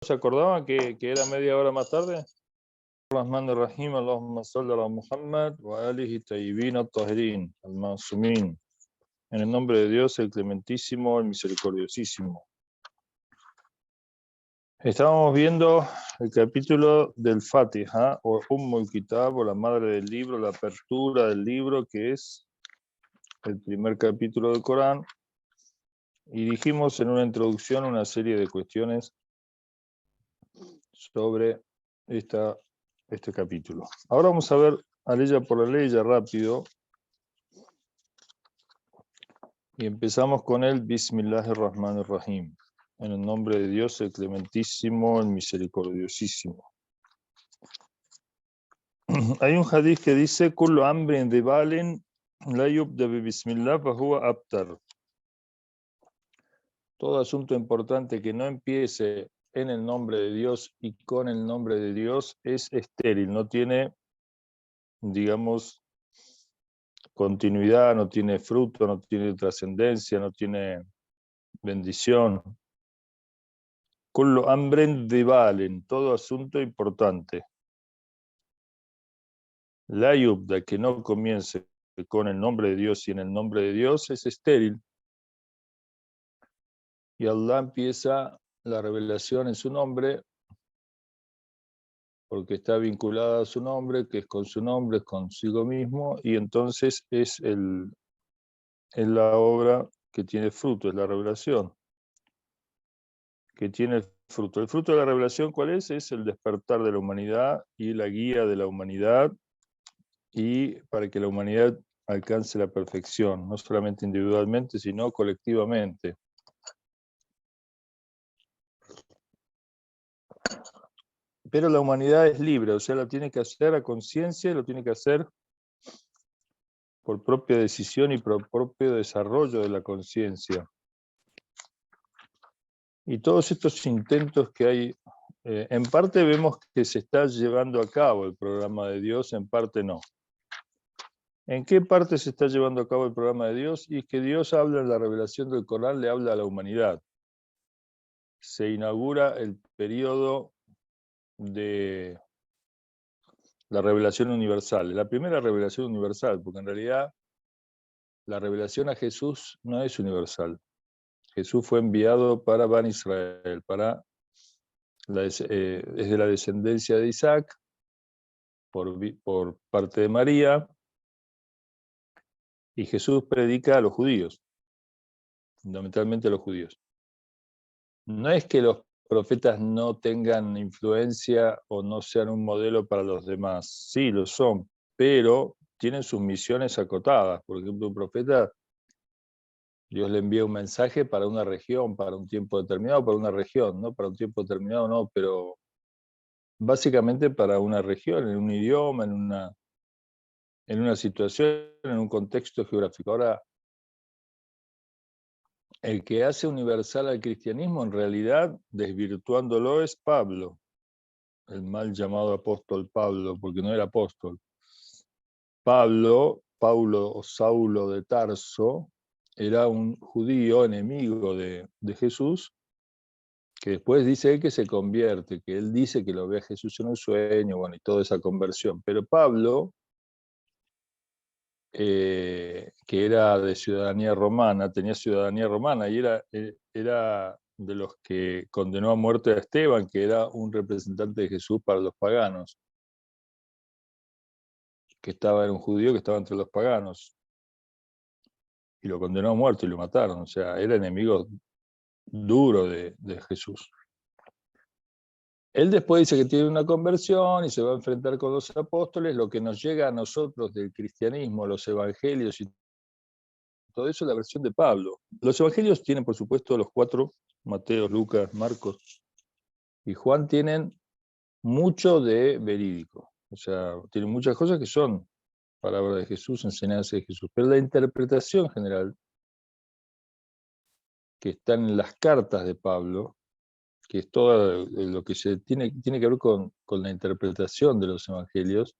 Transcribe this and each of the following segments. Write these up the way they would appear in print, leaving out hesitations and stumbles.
¿Se acordaban que era media hora más tarde? Rahman Rahim, Allahumma salli ala Muhammad wa alihi tayyibin at-tahirin, al-masumin. En el nombre de Dios, el clementísimo, el misericordiosísimo. Estábamos viendo el capítulo del Fatiha, o Ummul Kitab, o la madre del libro, la apertura del libro, que es el primer capítulo del Corán. Y dijimos en una introducción una serie de cuestiones sobre este capítulo. Ahora vamos a ver a leya por la leya rápido. Y empezamos con el Bismillahirrahmanirrahim. En el nombre de Dios, el clementísimo, el misericordiosísimo. Hay un hadith que dice: Kullu amrin dibalen la yubda bi bismillah fa huwa abtar. Todo asunto importante que no empiece en el nombre de Dios y con el nombre de Dios es estéril, no tiene, digamos, continuidad, no tiene fruto, no tiene trascendencia, no tiene bendición. Kullu amrin dibalen, todo asunto importante. La yubda, que no comience con el nombre de Dios y en el nombre de Dios, es estéril. Y Allah empieza la revelación en su nombre porque está vinculada a su nombre, que es con su nombre, es consigo mismo, y entonces es la obra que tiene fruto, es la revelación que tiene el fruto. El fruto de la revelación, ¿cuál es? Es el despertar de la humanidad y la guía de la humanidad, y para que la humanidad alcance la perfección, no solamente individualmente, sino colectivamente. Pero la humanidad es libre, o sea, la tiene que hacer a conciencia, lo tiene que hacer por propia decisión y por propio desarrollo de la conciencia. Y todos estos intentos que hay, en parte vemos que se está llevando a cabo el programa de Dios, en parte no. ¿En qué parte se está llevando a cabo el programa de Dios? Y es que Dios habla en la revelación del Corán, le habla a la humanidad. Se inaugura el periodo de la revelación universal, la primera revelación universal, porque en realidad la revelación a Jesús no es universal. Jesús fue enviado para Ban Israel, es de la descendencia de Isaac, por parte de María, y Jesús predica a los judíos, fundamentalmente a los judíos. No es que los profetas no tengan influencia o no sean un modelo para los demás, sí lo son, pero tienen sus misiones acotadas. Por ejemplo, un profeta, Dios le envía un mensaje para una región, para un tiempo determinado, para una región, no para un tiempo determinado, no, pero básicamente para una región, en un idioma, en una situación, en un contexto geográfico. Ahora, el que hace universal al cristianismo, en realidad, desvirtuándolo, es Pablo, el mal llamado apóstol Pablo, porque no era apóstol. Paulo o Saulo de Tarso, era un judío enemigo de Jesús, que después dice él que se convierte, que él dice que lo ve a Jesús en un sueño, bueno, y toda esa conversión. Pero Pablo, que era de ciudadanía romana, tenía ciudadanía romana, y era de los que condenó a muerte a Esteban, que era un representante de Jesús para los paganos, era un judío que estaba entre los paganos, y lo condenó a muerte y lo mataron, o sea, era enemigo duro de Jesús. Él después dice que tiene una conversión y se va a enfrentar con los apóstoles. Lo que nos llega a nosotros del cristianismo, los evangelios y todo eso es la versión de Pablo. Los evangelios tienen, por supuesto, los 4, Mateo, Lucas, Marcos y Juan, tienen mucho de verídico. O sea, tienen muchas cosas que son palabras de Jesús, enseñanzas de Jesús. Pero la interpretación general, que está en las cartas de Pablo, que es todo lo que tiene que ver con la interpretación de los evangelios,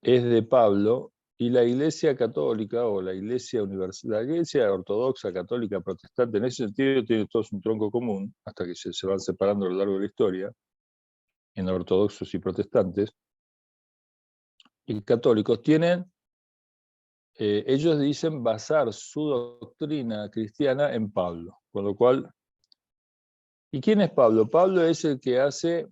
es de Pablo, Y la Iglesia católica o la Iglesia universal, la Iglesia ortodoxa, católica, protestante, en ese sentido tienen todos un tronco común, hasta que se van separando a lo largo de la historia, en ortodoxos y protestantes, y católicos tienen, ellos dicen basar su doctrina cristiana en Pablo, con lo cual, ¿y quién es Pablo? Pablo es el que hace,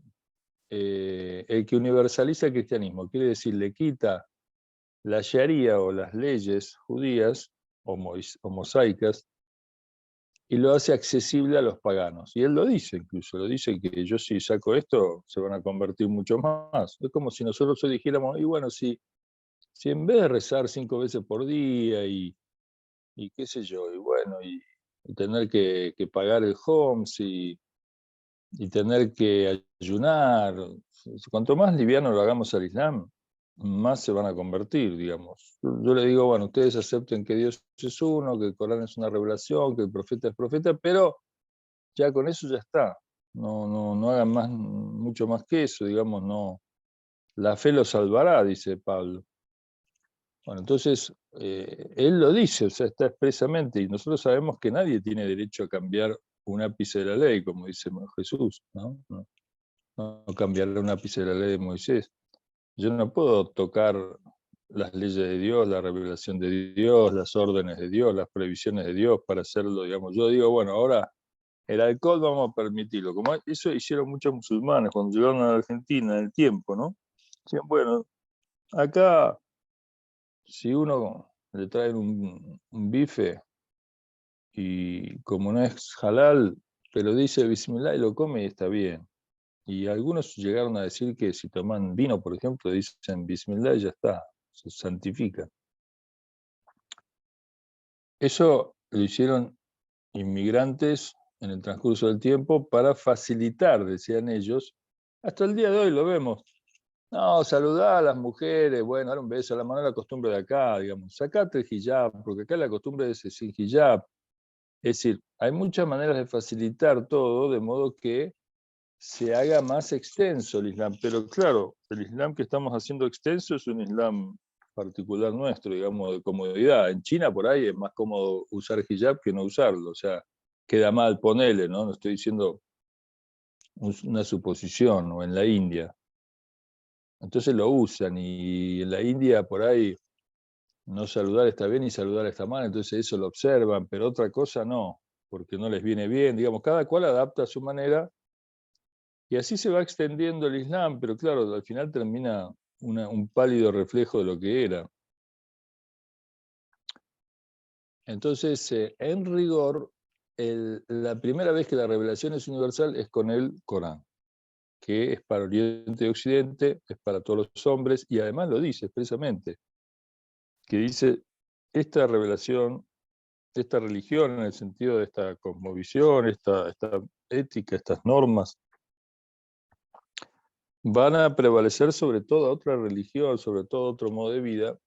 el que universaliza el cristianismo, quiere decir, le quita la sharia o las leyes judías o mosaicas y lo hace accesible a los paganos. Y él lo dice incluso, lo dice que yo si saco esto se van a convertir mucho más. Es como si nosotros hoy dijéramos, y bueno, si en vez de rezar 5 veces por día y qué sé yo, y bueno, y tener que pagar el homes y tener que ayunar, cuanto más liviano lo hagamos al Islam, más se van a convertir, digamos. Yo le digo, bueno, ustedes acepten que Dios es uno, que el Corán es una revelación, que el profeta es profeta, pero ya con eso ya está. No hagan mucho más que eso, digamos, no. La fe lo salvará, dice Pablo. Bueno, entonces, él lo dice, o sea, está expresamente, y nosotros sabemos que nadie tiene derecho a cambiar un ápice de la ley, como dice Jesús, ¿no? No cambiará un ápice de la ley de Moisés. Yo no puedo tocar las leyes de Dios, la revelación de Dios, las órdenes de Dios, las previsiones de Dios para hacerlo, digamos. Yo digo, bueno, ahora el alcohol vamos a permitirlo. Como eso hicieron muchos musulmanes cuando llegaron a la Argentina en el tiempo, ¿no? Decían, bueno, acá si uno le traen un bife y como no es halal, pero dice Bismillah y lo come y está bien. Y algunos llegaron a decir que si toman vino, por ejemplo, dicen Bismillah y ya está, se santifica. Eso lo hicieron inmigrantes en el transcurso del tiempo para facilitar, decían ellos. Hasta el día de hoy lo vemos. No, saludar a las mujeres, bueno, dar un beso a la mano, es la costumbre de acá, digamos. Sacate el hijab, porque acá la costumbre es sin hijab. Es decir, hay muchas maneras de facilitar todo, de modo que se haga más extenso el Islam. Pero claro, el Islam que estamos haciendo extenso es un Islam particular nuestro, digamos, de comodidad. En China por ahí es más cómodo usar hijab que no usarlo, o sea, queda mal, ponele, ¿no? No estoy diciendo una suposición, o en la India. Entonces lo usan y en la India por ahí no saludar está bien y saludar está mal, entonces eso lo observan, pero otra cosa no, porque no les viene bien, digamos, cada cual adapta a su manera y así se va extendiendo el Islam, pero claro, al final termina un pálido reflejo de lo que era. Entonces, en rigor, la primera vez que la revelación es universal es con el Corán, que es para Oriente y Occidente, es para todos los hombres, y además lo dice expresamente, que dice, esta revelación, esta religión, en el sentido de esta cosmovisión, esta ética, estas normas, van a prevalecer sobre toda otra religión, sobre todo otro modo de vida,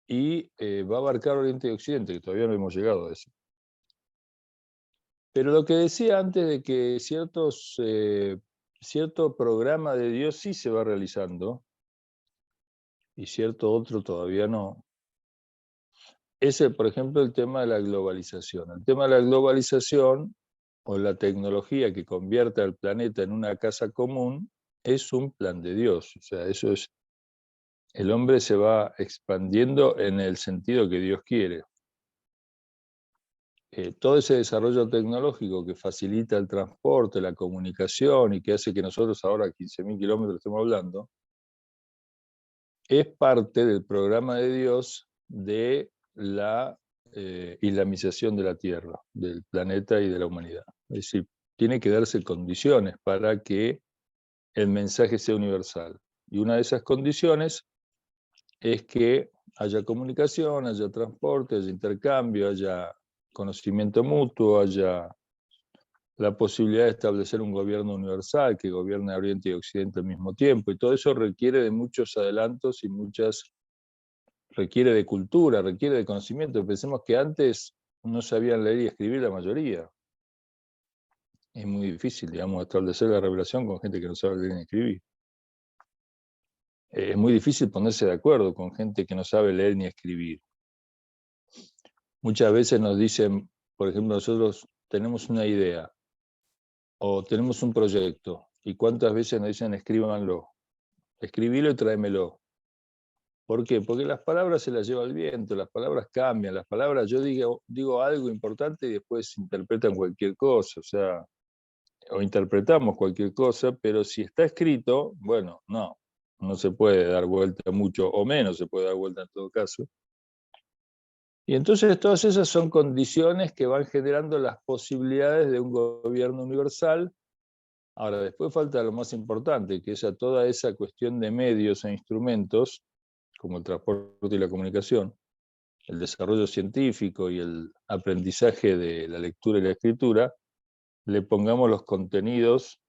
y va a abarcar Oriente y Occidente, que todavía no hemos llegado a eso. Pero lo que decía antes de que cierto programa de Dios sí se va realizando, y cierto otro todavía no, es, por ejemplo, el tema de la globalización. El tema de la globalización o la tecnología que convierte al planeta en una casa común es un plan de Dios. O sea, eso es, el hombre se va expandiendo en el sentido que Dios quiere. Todo ese desarrollo tecnológico que facilita el transporte, la comunicación y que hace que nosotros ahora a 15.000 kilómetros estemos hablando, es parte del programa de Dios de la islamización de la Tierra, del planeta y de la humanidad. Es decir, tiene que darse condiciones para que el mensaje sea universal. Y una de esas condiciones es que haya comunicación, haya transporte, haya intercambio, haya conocimiento mutuo, haya la posibilidad de establecer un gobierno universal que gobierne a Oriente y Occidente al mismo tiempo. Y todo eso requiere de muchos adelantos y requiere de cultura, requiere de conocimiento. Pensemos que antes no sabían leer y escribir la mayoría. Es muy difícil, digamos, establecer la revelación con gente que no sabe leer ni escribir. es muy difícil ponerse de acuerdo con gente que no sabe leer ni escribir. Muchas veces nos dicen, por ejemplo, nosotros tenemos una idea o tenemos un proyecto, y cuántas veces nos dicen escríbanlo, escribilo y tráemelo. ¿Por qué? Porque las palabras se las lleva el viento, las palabras cambian, las palabras, yo digo algo importante y después interpretan cualquier cosa, o sea, o interpretamos cualquier cosa, pero si está escrito, bueno, no se puede dar vuelta mucho, o menos se puede dar vuelta en todo caso. Y entonces todas esas son condiciones que van generando las posibilidades de un gobierno universal. Ahora, después falta lo más importante, que es a toda esa cuestión de medios e instrumentos, como el transporte y la comunicación, el desarrollo científico y el aprendizaje de la lectura y la escritura, le pongamos los contenidos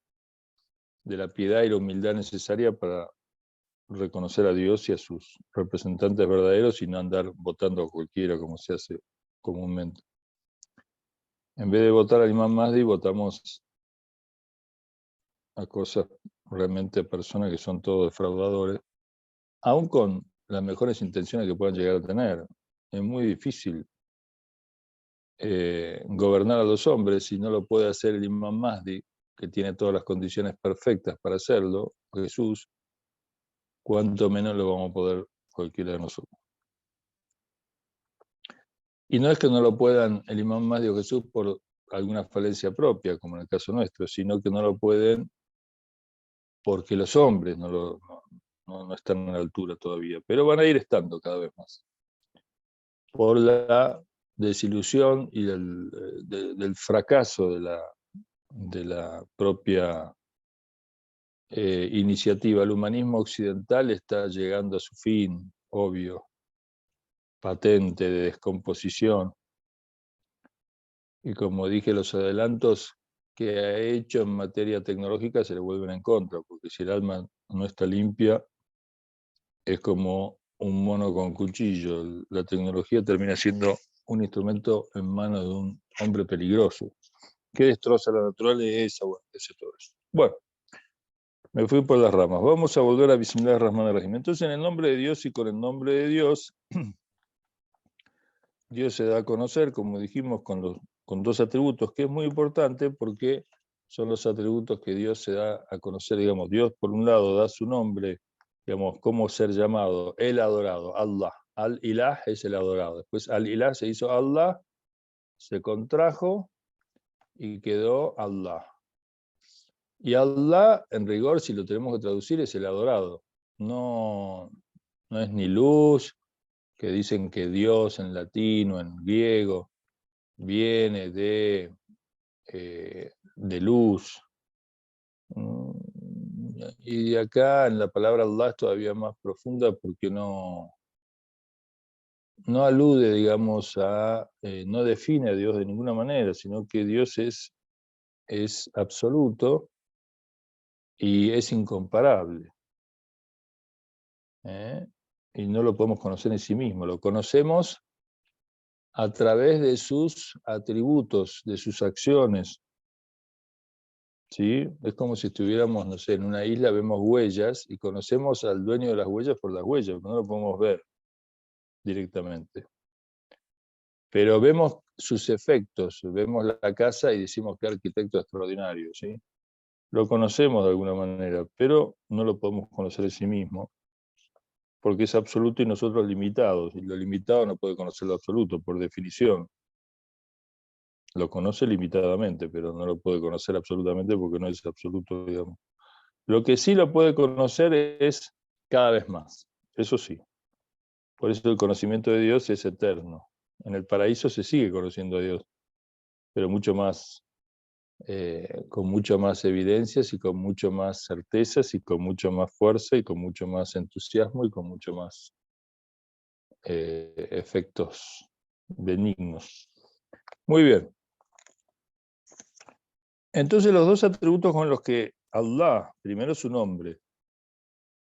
de la piedad y la humildad necesaria para reconocer a Dios y a sus representantes verdaderos y no andar votando a cualquiera como se hace comúnmente. En vez de votar al Imam Mahdi, votamos a cosas, realmente a personas que son todos defraudadores, aún con las mejores intenciones que puedan llegar a tener. Es muy difícil gobernar a los hombres si no lo puede hacer el Imam Mahdi, que tiene todas las condiciones perfectas para hacerlo, Jesús, cuanto menos lo vamos a poder cualquiera de nosotros. Y no es que no lo puedan el Imam Mahdi o Jesús por alguna falencia propia, como en el caso nuestro, sino que no lo pueden porque los hombres no están a la altura todavía, pero van a ir estando cada vez más. Por la desilusión y del fracaso de la propia iniciativa. El humanismo occidental está llegando a su fin, obvio, patente, de descomposición. Y como dije, los adelantos que ha hecho en materia tecnológica se le vuelven en contra, porque si el alma no está limpia, es como un mono con cuchillo. La tecnología termina siendo un instrumento en manos de un hombre peligroso, que destroza la naturaleza, bueno, todo eso. Bueno, me fui por las ramas. Vamos a volver a Bismillahir-Rahmanir-Rahim. Entonces, en el nombre de Dios y con el nombre de Dios, Dios se da a conocer, como dijimos, con dos atributos, que es muy importante porque son los atributos que Dios se da a conocer. Digamos, Dios, por un lado, da su nombre, digamos, cómo ser llamado, el adorado, Allah. Al-Ilah es el adorado. Después Al-Ilah se hizo Allah, se contrajo y quedó Allah. Y Allah, en rigor, si lo tenemos que traducir, es el adorado. No es ni luz, que dicen que Dios en latín o en griego viene de luz. Y de acá en la palabra Allah es todavía más profunda porque no alude, digamos, no define a Dios de ninguna manera, sino que Dios es absoluto y es incomparable. Y no lo podemos conocer en sí mismo, lo conocemos a través de sus atributos, de sus acciones. ¿Sí? Es como si estuviéramos, no sé, en una isla, vemos huellas y conocemos al dueño de las huellas por las huellas, no lo podemos ver directamente. Pero vemos sus efectos, vemos la casa y decimos qué arquitecto extraordinario, ¿sí? Lo conocemos de alguna manera, pero no lo podemos conocer en sí mismo, porque es absoluto y nosotros limitados, y lo limitado no puede conocer lo absoluto, por definición. Lo conoce limitadamente, pero no lo puede conocer absolutamente porque no es absoluto, digamos. Lo que sí lo puede conocer es cada vez más, eso sí. Por eso el conocimiento de Dios es eterno. En el paraíso se sigue conociendo a Dios, pero mucho más, con mucho más evidencias y con mucho más certezas y con mucho más fuerza y con mucho más entusiasmo y con mucho más efectos benignos. Muy bien. Entonces los dos atributos con los que Allah, primero su nombre,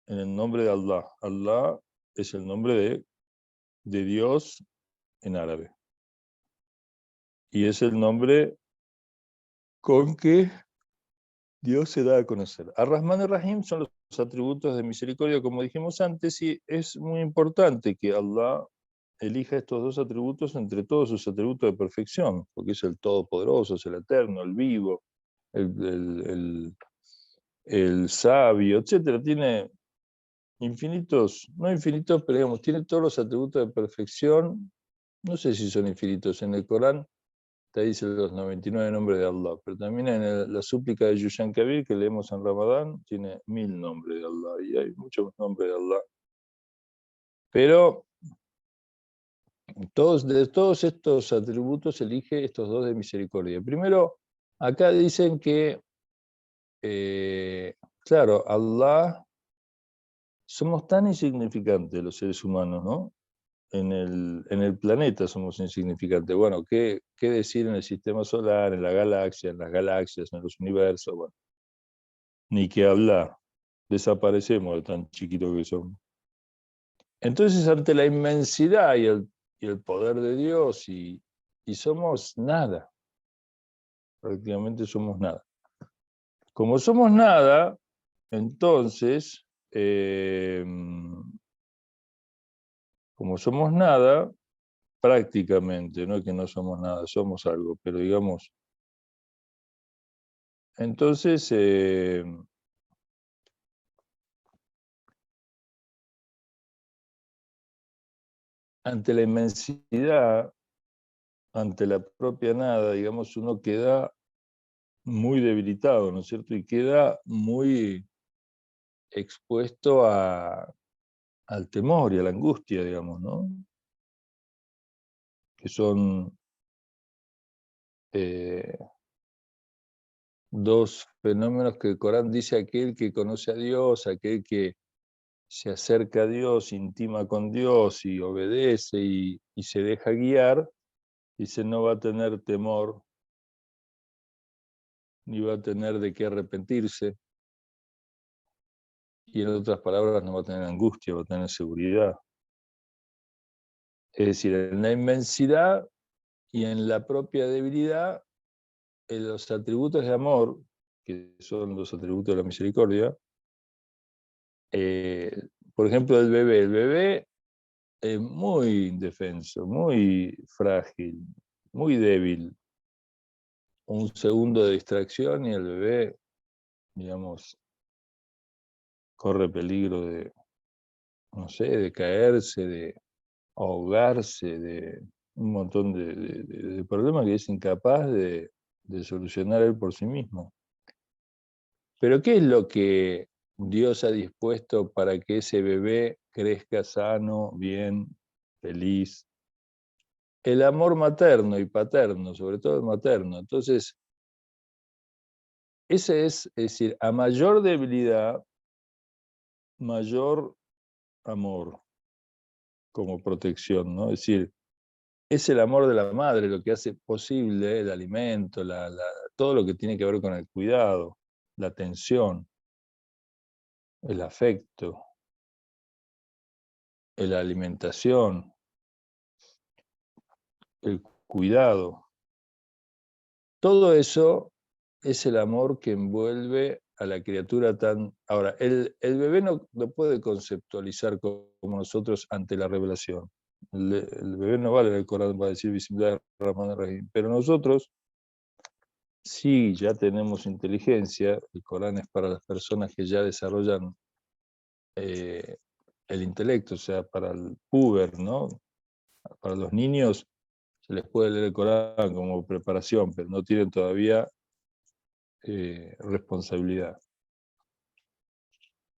en el nombre de Allah. Allah es el nombre de Dios en árabe. Y es el nombre con que Dios se da a conocer. Ar-Rahman y Rahim son los atributos de misericordia, como dijimos antes, y es muy importante que Allah elija estos dos atributos entre todos sus atributos de perfección, porque es el Todopoderoso, es el Eterno, el Vivo, el Sabio, etc. Tiene infinitos, no infinitos, pero digamos, tiene todos los atributos de perfección. No sé si son infinitos. En el Corán te dice los 99 nombres de Allah, pero también en la súplica de Yushan Kabir que leemos en Ramadán tiene 1000 nombres de Allah y hay muchos nombres de Allah. Pero de todos estos atributos elige estos dos de misericordia. Primero, acá dicen que, claro, Allah, somos tan insignificantes los seres humanos, ¿no? En el planeta somos insignificantes. Bueno, ¿qué decir en el sistema solar, en la galaxia, en las galaxias, en los universos? Bueno, ni que hablar. Desaparecemos de tan chiquitos que somos. Entonces, ante la inmensidad y el poder de Dios, y somos nada, prácticamente somos nada. Como somos nada, entonces, como somos nada, prácticamente, no es que no somos nada, somos algo, pero digamos, entonces, ante la inmensidad, ante la propia nada, digamos, uno queda muy debilitado, ¿no es cierto? Y queda muy expuesto al temor y a la angustia, digamos, ¿no? Que son dos fenómenos que el Corán dice: aquel que conoce a Dios, aquel que se acerca a Dios, intima con Dios y obedece y se deja guiar, dice, no va a tener temor, ni va a tener de qué arrepentirse, y en otras palabras no va a tener angustia, va a tener seguridad. Es decir, en la inmensidad y en la propia debilidad, en los atributos de amor, que son los atributos de la misericordia, por ejemplo, el bebé es muy indefenso, muy frágil, muy débil. Un segundo de distracción y el bebé, digamos, corre peligro de, no sé, de caerse, de ahogarse, de un montón de problemas que es incapaz de solucionar él por sí mismo. Pero ¿qué es lo que Dios ha dispuesto para que ese bebé crezca sano, bien, feliz? El amor materno y paterno, sobre todo el materno. Entonces, ese es decir, a mayor debilidad, mayor amor como protección, ¿no? Es decir, es el amor de la madre lo que hace posible el alimento, todo lo que tiene que ver con el cuidado, la atención, el afecto, la alimentación, el cuidado. Todo eso es el amor que envuelve a la criatura tan... Ahora, el bebé no puede conceptualizar como nosotros ante la revelación. El bebé no vale el Corán para decir Bismillahirrahmanirrahim, pero nosotros sí ya tenemos inteligencia. El Corán es para las personas que ya desarrollan el intelecto, o sea, para el puber, ¿no? Para los niños se les puede leer el Corán como preparación, pero no tienen todavía responsabilidad.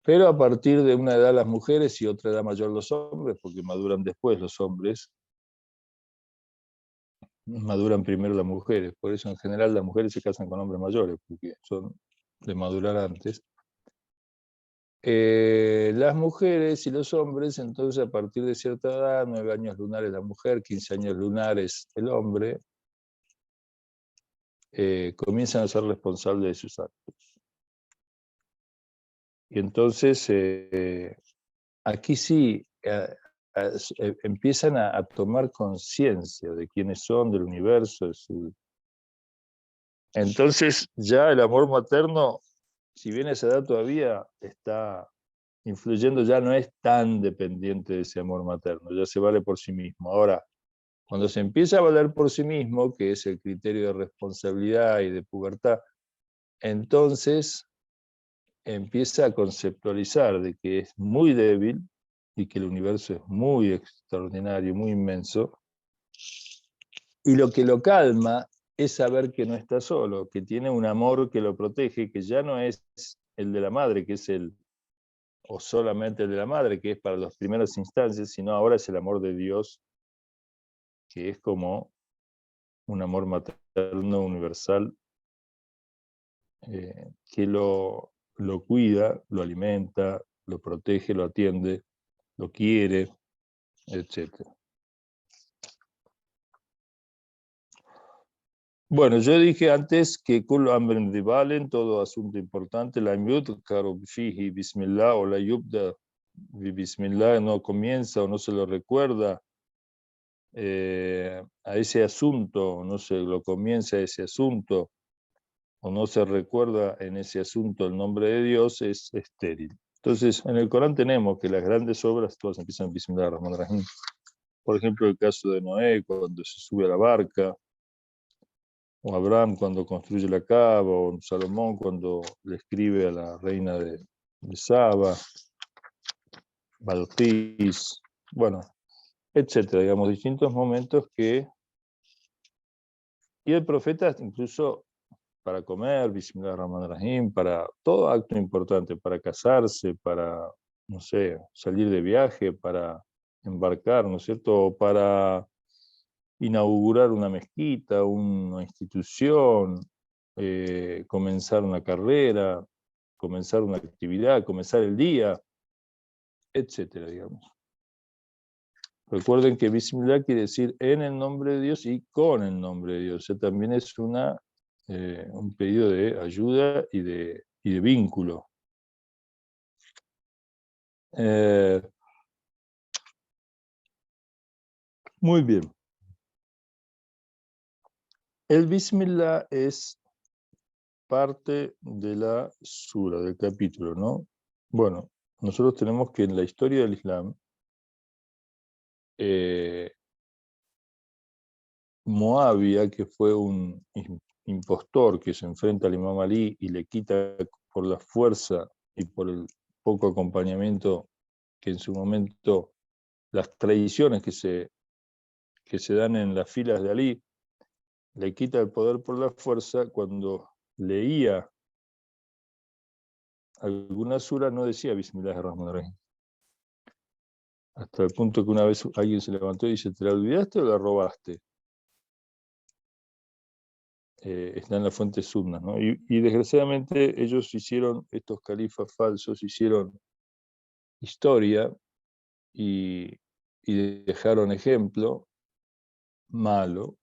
Pero a partir de una edad las mujeres y otra edad mayor los hombres, porque maduran después los hombres, maduran primero las mujeres. Por eso en general las mujeres se casan con hombres mayores, porque son de madurar antes. Las mujeres y los hombres, entonces a partir de cierta edad, 9 años lunares la mujer, 15 años lunares el hombre, comienzan a ser responsables de sus actos. Y entonces aquí sí empiezan a tomar conciencia de quiénes son, del universo. Entonces ya el amor materno si bien esa edad todavía está influyendo, ya no es tan dependiente de ese amor materno, ya se vale por sí mismo. Ahora, cuando se empieza a valer por sí mismo, que es el criterio de responsabilidad y de pubertad, entonces empieza a conceptualizar de que es muy débil y que el universo es muy extraordinario, muy inmenso, y lo que lo calma es saber que no está solo, que tiene un amor que lo protege, que ya no es el de la madre, que es o solamente el de la madre, que es para las primeras instancias, sino ahora es el amor de Dios, que es como un amor materno universal, que lo cuida, lo alimenta, lo protege, lo atiende, lo quiere, etc. Bueno, yo dije antes que Kul Amrin Rivalen, todo asunto importante, la yudkaru fihi bismillah o la yubda bismillah, no comienza o no se lo recuerda a ese asunto, no se lo comienza ese asunto o no se recuerda en ese asunto el nombre de Dios, es estéril. Entonces, en el Corán tenemos que las grandes obras todas empiezan Bismillah ar-Rahman ar-Rahim. Por ejemplo, el caso de Noé, cuando se sube a la barca, o Abraham cuando construye la cava, o Salomón cuando le escribe a la reina de Saba, Balqis, bueno, etcétera, digamos, distintos momentos que... Y el profeta incluso para comer, Bismillah ar-Rahman ar-Rahim, para todo acto importante, para casarse, para, no sé, salir de viaje, para embarcar, ¿no es cierto? O para inaugurar una mezquita, una institución, comenzar una carrera, comenzar una actividad, comenzar el día, etcétera, digamos. Recuerden que Bismillah quiere decir en el nombre de Dios y con el nombre de Dios. O sea, también es un pedido de ayuda y de vínculo. Muy bien. El Bismillah es parte de la sura, del capítulo, ¿no? Bueno, nosotros tenemos que en la historia del Islam, Muawiyah, que fue un impostor que se enfrenta al Imam Ali y le quita por la fuerza y por el poco acompañamiento que en su momento, las tradiciones que se dan en las filas de Ali, le quita el poder por la fuerza. Cuando leía alguna sura no decía Bismillahirrahmanirrahim. Hasta el punto que una vez alguien se levantó y dice, ¿te la olvidaste o la robaste? Está en la fuente sunna, ¿no? Y desgraciadamente ellos hicieron, estos califas falsos, hicieron historia y dejaron ejemplo malo,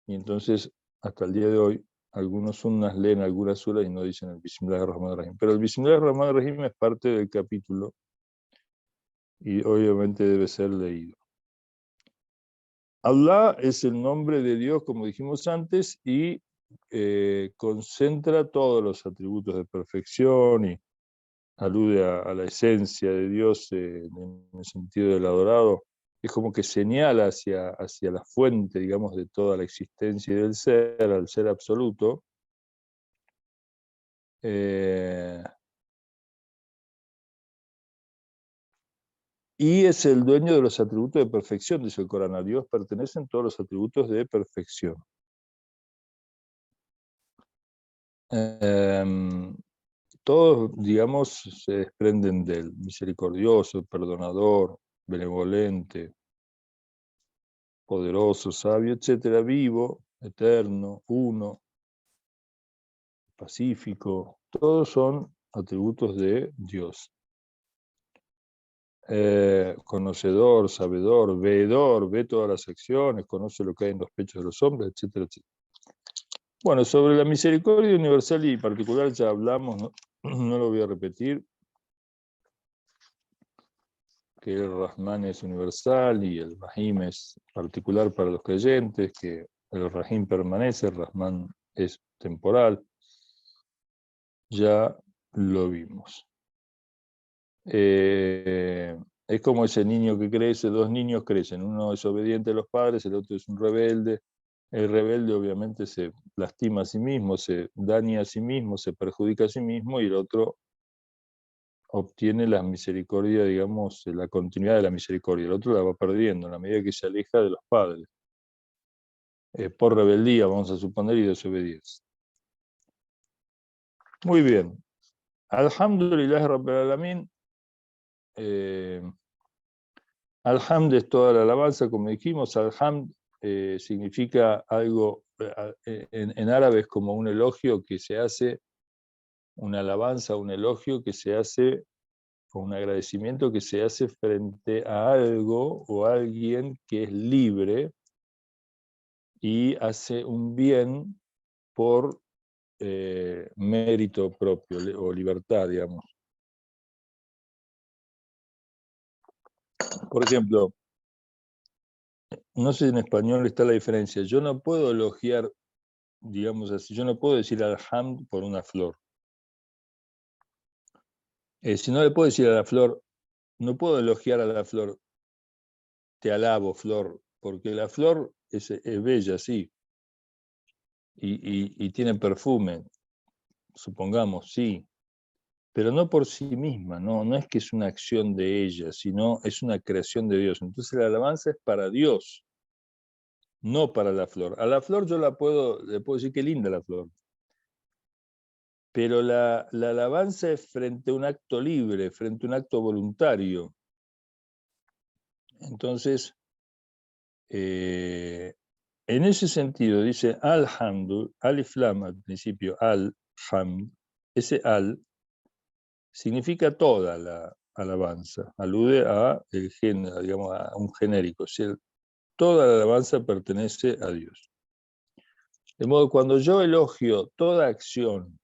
y entonces hasta el día de hoy algunos sunnas leen algunas suras y no dicen el Bismillahirrahmanirrahim. Pero el Bismillahirrahmanirrahim es parte del capítulo y obviamente debe ser leído. Allah es el nombre de Dios, como dijimos antes, y concentra todos los atributos de perfección y alude a la esencia de Dios en el sentido del adorado. Es como que señala hacia la fuente, digamos, de toda la existencia y del ser, al ser absoluto. Y es el dueño de los atributos de perfección, dice el Corán. A Dios pertenecen todos los atributos de perfección. Todos, digamos, se desprenden del misericordioso, perdonador, benevolente, poderoso, sabio, etcétera, vivo, eterno, uno, pacífico. Todos son atributos de Dios. Conocedor, sabedor, veedor, ve todas las acciones, conoce lo que hay en los pechos de los hombres, etcétera, etcétera. Bueno, sobre la misericordia universal y particular ya hablamos, no, no lo voy a repetir, que el Rahman es universal y el Rahim es particular para los creyentes, que el Rahim permanece, el Rahman es temporal. Ya lo vimos. Es como ese niño que crece, dos niños crecen, uno es obediente a los padres, el otro es un rebelde. El rebelde obviamente se lastima a sí mismo, se daña a sí mismo, se perjudica a sí mismo, y el otro obtiene la misericordia, digamos, la continuidad de la misericordia. El otro la va perdiendo en la medida que se aleja de los padres. Por rebeldía, vamos a suponer, y desobediencia. Muy bien. Alhamdulillah Rabbil Alamin. Alhamd es toda la alabanza, como dijimos. Alhamd significa algo, en árabe es como un elogio que se hace, una alabanza, un elogio que se hace, o un agradecimiento que se hace frente a algo o a alguien que es libre y hace un bien por mérito propio o libertad, digamos. Por ejemplo, no sé si en español está la diferencia. Yo no puedo elogiar, digamos así, yo no puedo decir alhamd por una flor. Si no le puedo decir a la flor, no puedo elogiar a la flor, te alabo, flor, porque la flor es bella, sí, y tiene perfume, supongamos, sí, pero no por sí misma, no es que es una acción de ella, sino es una creación de Dios. Entonces la alabanza es para Dios, no para la flor. A la flor yo le puedo decir qué linda la flor, pero la alabanza es frente a un acto libre, frente a un acto voluntario. Entonces, en ese sentido, dice al-hamdu, alif lam al principio, al-hamd, ese al significa toda la alabanza, alude a el género, digamos, a un genérico, toda la alabanza pertenece a Dios. De modo que cuando yo elogio toda acción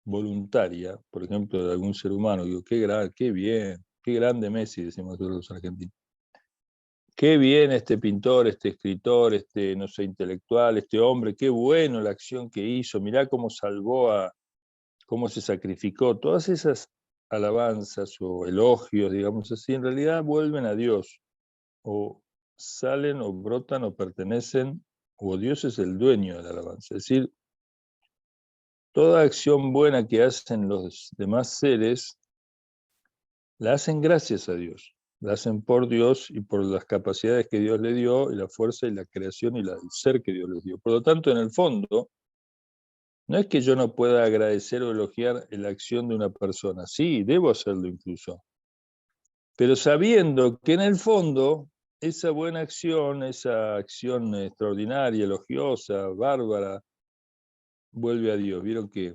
voluntaria, por ejemplo, de algún ser humano, digo, qué bien, qué grande Messi, decimos nosotros los argentinos. Qué bien este pintor, este escritor, este, no sé, intelectual, este hombre, qué bueno la acción que hizo, mirá cómo salvó cómo se sacrificó. Todas esas alabanzas o elogios, digamos así, en realidad vuelven a Dios, o salen o brotan o pertenecen, o Dios es el dueño de la alabanza. Es decir, toda acción buena que hacen los demás seres, la hacen gracias a Dios. La hacen por Dios y por las capacidades que Dios le dio, y la fuerza y la creación y el ser que Dios les dio. Por lo tanto, en el fondo, no es que yo no pueda agradecer o elogiar la acción de una persona. Sí, debo hacerlo incluso. Pero sabiendo que en el fondo, esa buena acción, esa acción extraordinaria, elogiosa, bárbara, vuelve a Dios. Vieron que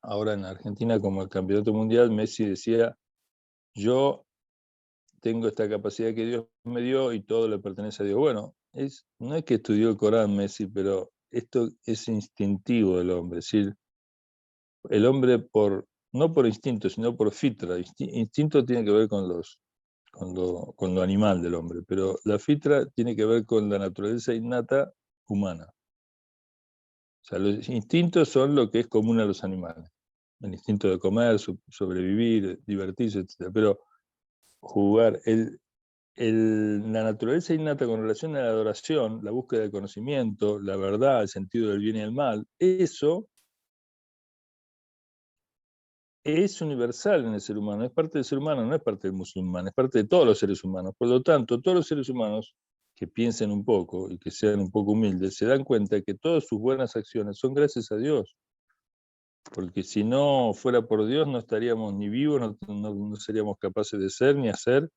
ahora en Argentina, como el campeonato mundial, Messi decía, yo tengo esta capacidad que Dios me dio y todo le pertenece a Dios. Bueno, no es que estudió el Corán Messi, pero esto es instintivo del hombre. Es decir, el hombre no por instinto, sino por fitra. Instinto tiene que ver con lo animal del hombre, pero la fitra tiene que ver con la naturaleza innata humana. O sea, los instintos son lo que es común a los animales. El instinto de comer, sobrevivir, divertirse, etc. Pero jugar, la naturaleza innata con relación a la adoración, la búsqueda del conocimiento, la verdad, el sentido del bien y el mal, eso es universal en el ser humano, es parte del ser humano, no es parte del musulmán, es parte de todos los seres humanos. Por lo tanto, todos los seres humanos que piensen un poco y que sean un poco humildes, se dan cuenta que todas sus buenas acciones son gracias a Dios. Porque si no fuera por Dios, no estaríamos ni vivos, no seríamos capaces de ser ni hacer,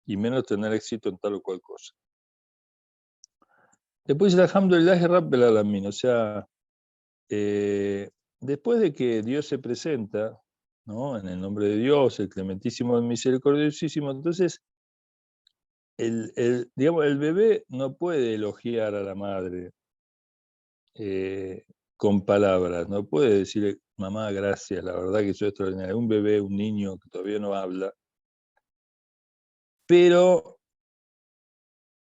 y menos tener éxito en tal o cual cosa. Después, alhamdulillah Rabbil Alamin, o sea, después de que Dios se presenta, ¿no?, en el nombre de Dios, el clementísimo, el misericordiosísimo, entonces, digamos, el bebé no puede elogiar a la madre con palabras, no puede decir, mamá, gracias, la verdad que soy extraordinario. Un bebé, un niño que todavía no habla, pero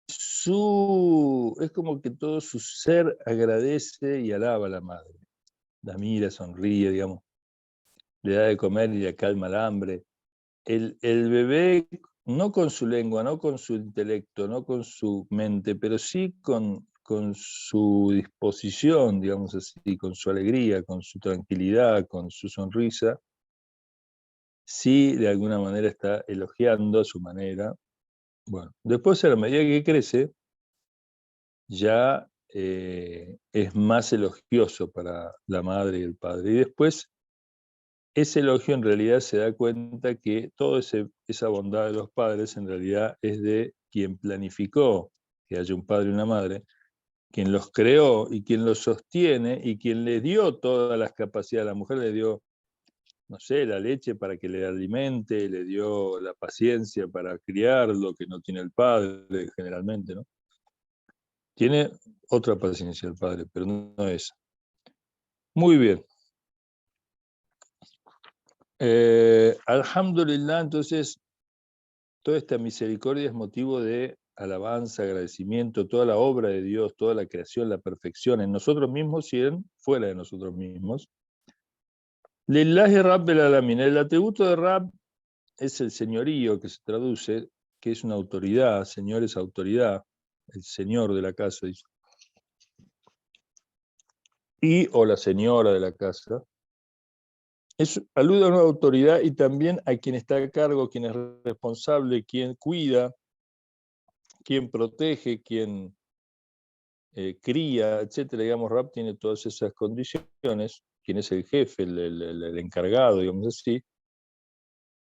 es como que todo su ser agradece y alaba a la madre. La mira, sonríe, digamos. le da de comer y le calma el hambre. El bebé, no con su lengua, no con su intelecto, no con su mente, pero sí con su disposición, digamos así, con su alegría, con su tranquilidad, con su sonrisa, sí de alguna manera está elogiando a su manera. Bueno, después a la medida que crece, ya es más elogioso para la madre y el padre. Y después, ese elogio en realidad se da cuenta que toda esa bondad de los padres en realidad es de quien planificó que haya un padre y una madre, quien los creó y quien los sostiene y quien les dio todas las capacidades. La mujer le dio, no sé, la leche para que le alimente, le dio la paciencia para criarlo, que no tiene el padre generalmente, ¿no? Tiene otra paciencia el padre, pero no esa. Muy bien. Alhamdulillah, entonces, toda esta misericordia es motivo de alabanza, agradecimiento, toda la obra de Dios, toda la creación, la perfección en nosotros mismos y en fuera de nosotros mismos. Lillahi Rabbil Alamin. El atributo de Rab es el señorío, que se traduce, que es una autoridad. Señor es autoridad, el señor de la casa, dice. Y o la señora de la casa. Alude a una autoridad y también a quien está a cargo, quien es responsable, quien cuida, quien protege, quien cría, etcétera. Digamos, Rab tiene todas esas condiciones, quien es el jefe, el encargado, digamos así.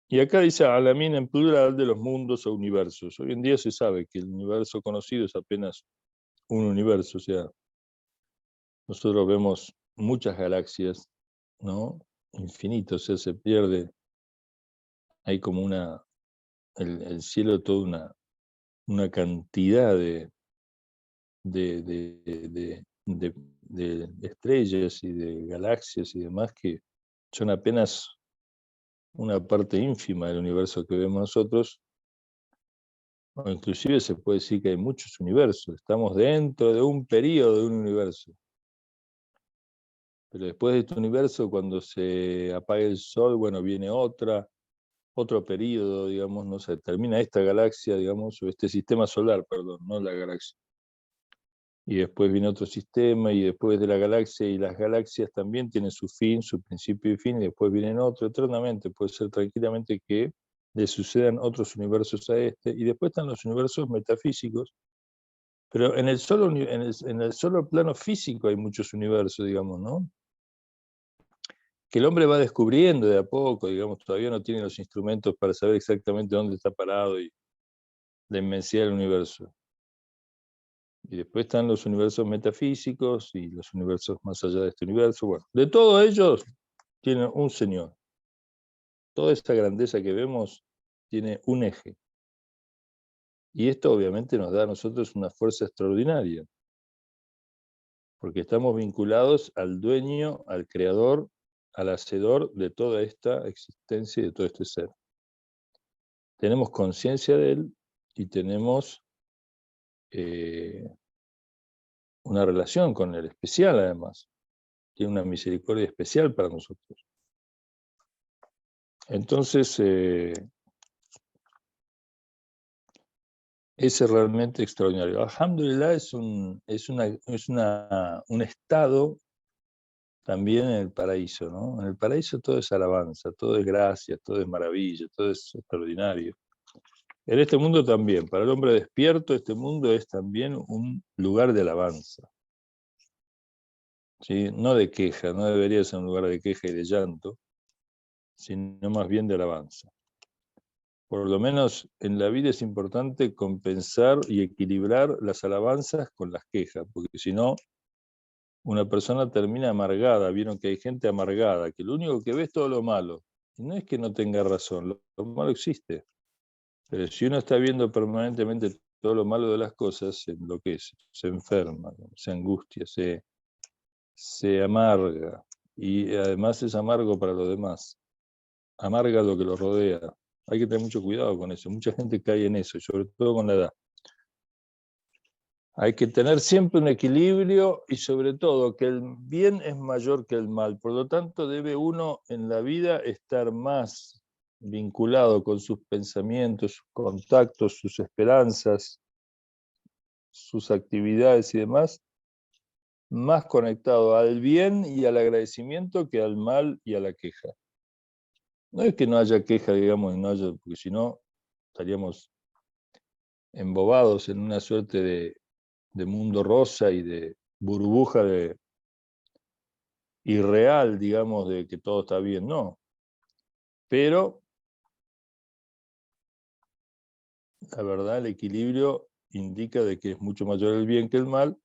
Y acá dice Alamin en plural de los mundos o universos. Hoy en día se sabe que el universo conocido es apenas un universo, o sea, nosotros vemos muchas galaxias, ¿no? Infinitos, o sea, se pierde, hay como el cielo toda una cantidad de estrellas y de galaxias y demás que son apenas una parte ínfima del universo que vemos nosotros, o inclusive se puede decir que hay muchos universos, estamos dentro de un periodo de un universo. Pero después de este universo, cuando se apaga el sol, bueno, viene otro periodo, digamos, no sé, termina esta galaxia, digamos, o este sistema solar, perdón, no la galaxia. Y después viene otro sistema, y después de la galaxia, y las galaxias también tienen su fin, su principio y fin, y después vienen otro eternamente. Puede ser tranquilamente que le sucedan otros universos a este, y después están los universos metafísicos, pero en el solo plano físico hay muchos universos, digamos, ¿no? Que el hombre va descubriendo de a poco, digamos, todavía no tiene los instrumentos para saber exactamente dónde está parado y la inmensidad del universo. Y después están los universos metafísicos y los universos más allá de este universo. Bueno, de todos ellos tienen un Señor. Toda esta grandeza que vemos tiene un eje. Y esto obviamente nos da a nosotros una fuerza extraordinaria, porque estamos vinculados al dueño, al creador, al hacedor de toda esta existencia y de todo este ser. Tenemos conciencia de él y tenemos una relación con él especial, además. Tiene una misericordia especial para nosotros. Entonces, es realmente extraordinario. Alhamdulillah es un estado también en el paraíso, ¿no? En el paraíso todo es alabanza, todo es gracia, todo es maravilla, todo es extraordinario. En este mundo también, para el hombre despierto, este mundo es también un lugar de alabanza. ¿Sí? No de queja, no debería ser un lugar de queja y de llanto, sino más bien de alabanza. Por lo menos en la vida es importante compensar y equilibrar las alabanzas con las quejas, porque si no, una persona termina amargada. Vieron que hay gente amargada, que lo único que ve es todo lo malo. Y no es que no tenga razón, lo malo existe. Pero si uno está viendo permanentemente todo lo malo de las cosas, se enloquece, se enferma, se angustia, se amarga. Y además es amargo para los demás. Amarga lo que lo rodea. Hay que tener mucho cuidado con eso. Mucha gente cae en eso, sobre todo con la edad. Hay que tener siempre un equilibrio y sobre todo que el bien es mayor que el mal. Por lo tanto, debe uno en la vida estar más vinculado con sus pensamientos, sus contactos, sus esperanzas, sus actividades y demás, más conectado al bien y al agradecimiento que al mal y a la queja. No es que no haya queja, digamos, y no haya, porque si no estaríamos embobados en una suerte de mundo rosa y de burbuja irreal, digamos, de que todo está bien, no. Pero la verdad, el equilibrio indica de que es mucho mayor el bien que el mal,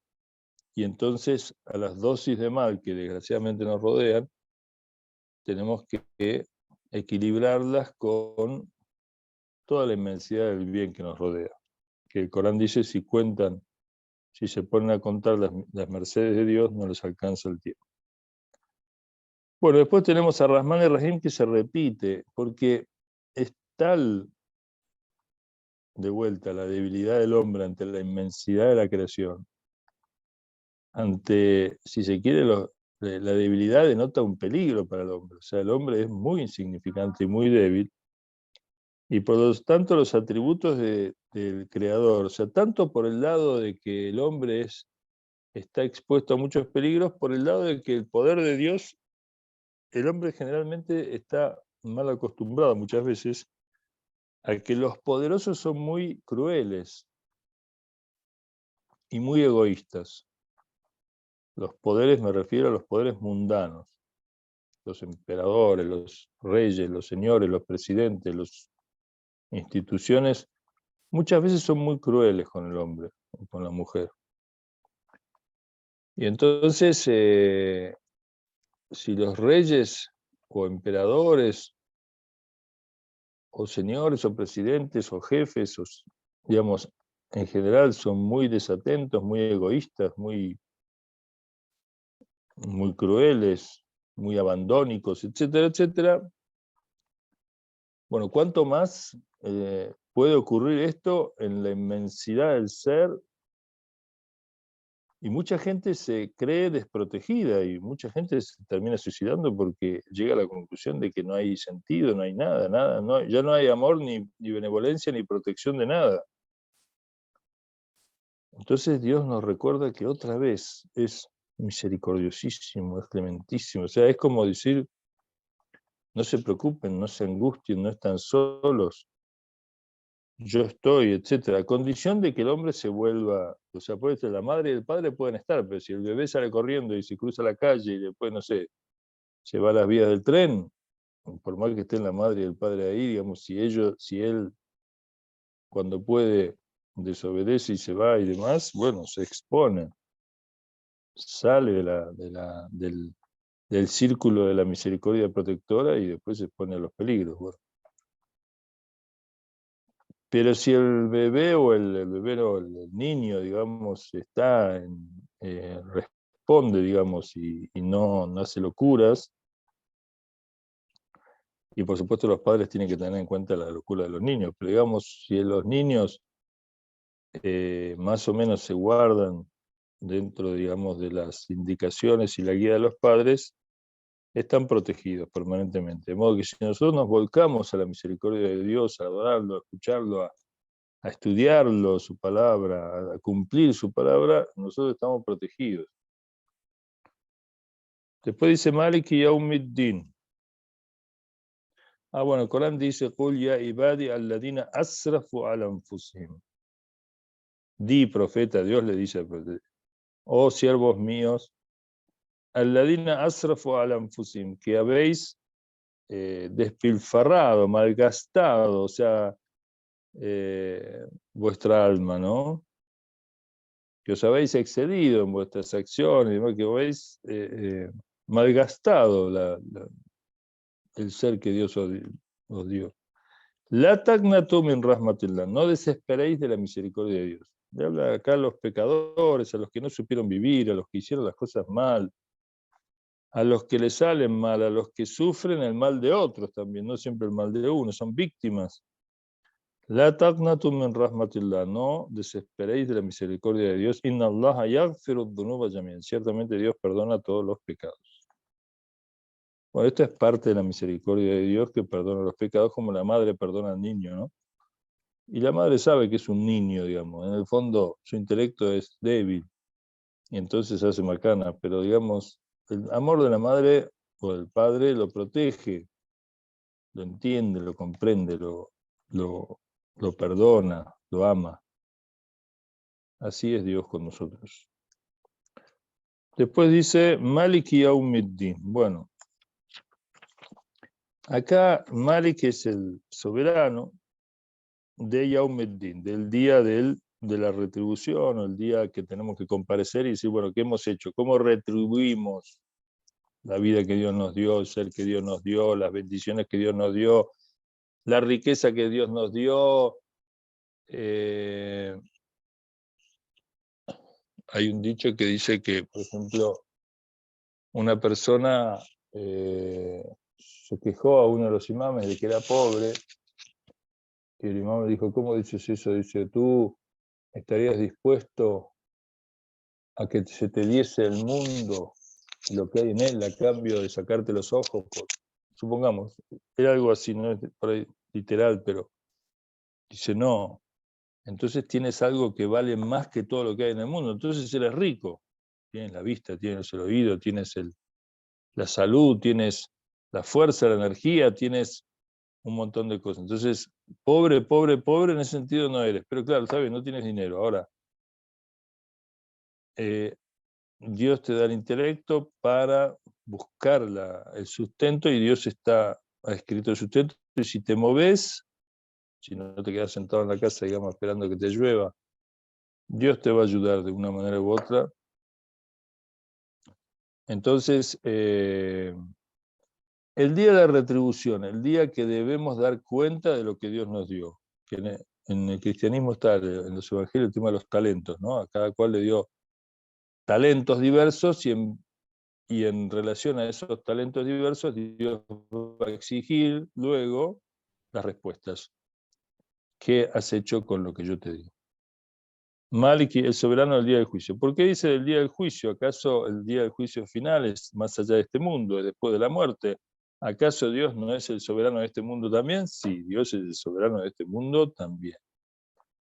y entonces a las dosis de mal que desgraciadamente nos rodean, tenemos que equilibrarlas con toda la inmensidad del bien que nos rodea. Que el Corán dice, si se ponen a contar las mercedes de Dios, no les alcanza el tiempo. Bueno, después tenemos a Rahman y Rahim, que se repite, porque es tal, de vuelta, la debilidad del hombre ante la inmensidad de la creación, ante, si se quiere, la debilidad denota un peligro para el hombre. O sea, el hombre es muy insignificante y muy débil, y por lo tanto los atributos del Creador, o sea, tanto por el lado de que el hombre está expuesto a muchos peligros, por el lado de que el poder de Dios, el hombre generalmente está mal acostumbrado muchas veces a que los poderosos son muy crueles y muy egoístas. Los poderes, me refiero a los poderes mundanos, los emperadores, los reyes, los señores, los presidentes, las instituciones, muchas veces son muy crueles con el hombre, con la mujer. Y entonces, si los reyes o emperadores o señores o presidentes o jefes, digamos, en general son muy desatentos, muy egoístas, muy crueles, muy abandónicos, etcétera, etcétera. Bueno, ¿cuánto más puede ocurrir esto en la inmensidad del ser? Y mucha gente se cree desprotegida y mucha gente se termina suicidando porque llega a la conclusión de que no hay sentido, no hay nada, nada, ya no hay amor, ni benevolencia, ni protección de nada. Entonces Dios nos recuerda que otra vez es misericordiosísimo, es clementísimo. O sea, es como decir, no se preocupen, no se angustien, no están solos, yo estoy, etcétera, a condición de que el hombre se vuelva, o sea, puede ser la madre y el padre pueden estar, pero si el bebé sale corriendo y se cruza la calle y después, no sé, se va a las vías del tren, por más que estén la madre y el padre ahí, digamos, si él cuando puede desobedece y se va y demás, bueno, se expone, sale del círculo de la misericordia protectora y después se expone a los peligros. Bueno. Pero si el bebé o el bebé o el niño, digamos, responde, digamos, y no hace locuras, y por supuesto los padres tienen que tener en cuenta la locura de los niños, pero digamos, si los niños más o menos se guardan dentro, digamos, de las indicaciones y la guía de los padres, están protegidos permanentemente. De modo que si nosotros nos volcamos a la misericordia de Dios, a adorarlo, a escucharlo, a estudiarlo, su palabra, a cumplir su palabra, nosotros estamos protegidos. Después dice Maliki Yawmiddin. Bueno, el Corán dice, Qul ya ibadi alladina asrafu ala anfusihim. Di, profeta, Dios le dice al profeta, oh siervos míos, alladina asrafu ala anfusihim, que habéis despilfarrado, malgastado, o sea, vuestra alma, ¿no? Que os habéis excedido en vuestras acciones, que habéis malgastado el ser que Dios os dio. La taqnatu min rahmatillah, no desesperéis de la misericordia de Dios. Le habla acá a los pecadores, a los que no supieron vivir, a los que hicieron las cosas mal, a los que les salen mal, a los que sufren el mal de otros también, no siempre el mal de uno, son víctimas. La taqnatu min rahmatillah, no desesperéis de la misericordia de Dios. Inna Allaha yaghfiru dhunuba jami'an. Ciertamente Dios perdona todos los pecados. Bueno, esto es parte de la misericordia de Dios, que perdona los pecados como la madre perdona al niño, ¿no? Y la madre sabe que es un niño, digamos. En el fondo su intelecto es débil y entonces hace macana, pero digamos, el amor de la madre o del padre lo protege, lo entiende, lo comprende, lo perdona, lo ama. Así es Dios con nosotros. Después dice Maliki Yawmiddin. Bueno, acá Malik es el soberano de Yawmiddin, del día de la retribución, o el día que tenemos que comparecer y decir, bueno, ¿qué hemos hecho? ¿Cómo retribuimos la vida que Dios nos dio, el ser que Dios nos dio, las bendiciones que Dios nos dio, la riqueza que Dios nos dio? Hay un dicho que dice que, por ejemplo, una persona se quejó a uno de los imames de que era pobre, y el imam le dijo, ¿cómo dices eso? Dice, ¿tú estarías dispuesto a que se te diese el mundo y lo que hay en él a cambio de sacarte los ojos? Supongamos, era algo así, no es por ahí literal, pero dice, no, entonces tienes algo que vale más que todo lo que hay en el mundo, entonces eres rico, tienes la vista, tienes el oído, tienes la salud, tienes la fuerza, la energía, tienes un montón de cosas. Entonces, pobre, pobre, pobre en ese sentido no eres, pero claro, sabes, no tienes dinero. Ahora, Dios te da el intelecto para buscar el sustento y Dios ha escrito el sustento. Y si te moves, si no te quedas sentado en la casa, digamos, esperando que te llueva, Dios te va a ayudar de una manera u otra. Entonces, el día de la retribución, el día que debemos dar cuenta de lo que Dios nos dio, que en el cristianismo está, en los evangelios, el tema de los talentos, ¿no? A cada cual le dio talentos diversos y en relación a esos talentos diversos, Dios va a exigir luego las respuestas. ¿Qué has hecho con lo que yo te digo? Maliki, el soberano del día del juicio. ¿Por qué dice del día del juicio? ¿Acaso el día del juicio final es más allá de este mundo, es después de la muerte? ¿Acaso Dios no es el soberano de este mundo también? Sí, Dios es el soberano de este mundo también.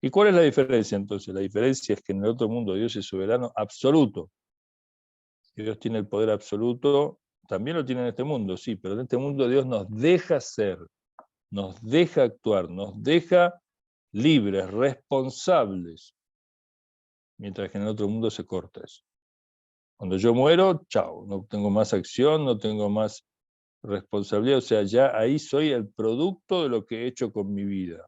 ¿Y cuál es la diferencia entonces? La diferencia es que en el otro mundo Dios es soberano absoluto. Dios tiene el poder absoluto, también lo tiene en este mundo, sí, pero en este mundo Dios nos deja ser, nos deja actuar, nos deja libres, responsables, mientras que en el otro mundo se corta eso. Cuando yo muero, chao, no tengo más acción, no tengo más responsabilidad, o sea, ya ahí soy el producto de lo que he hecho con mi vida.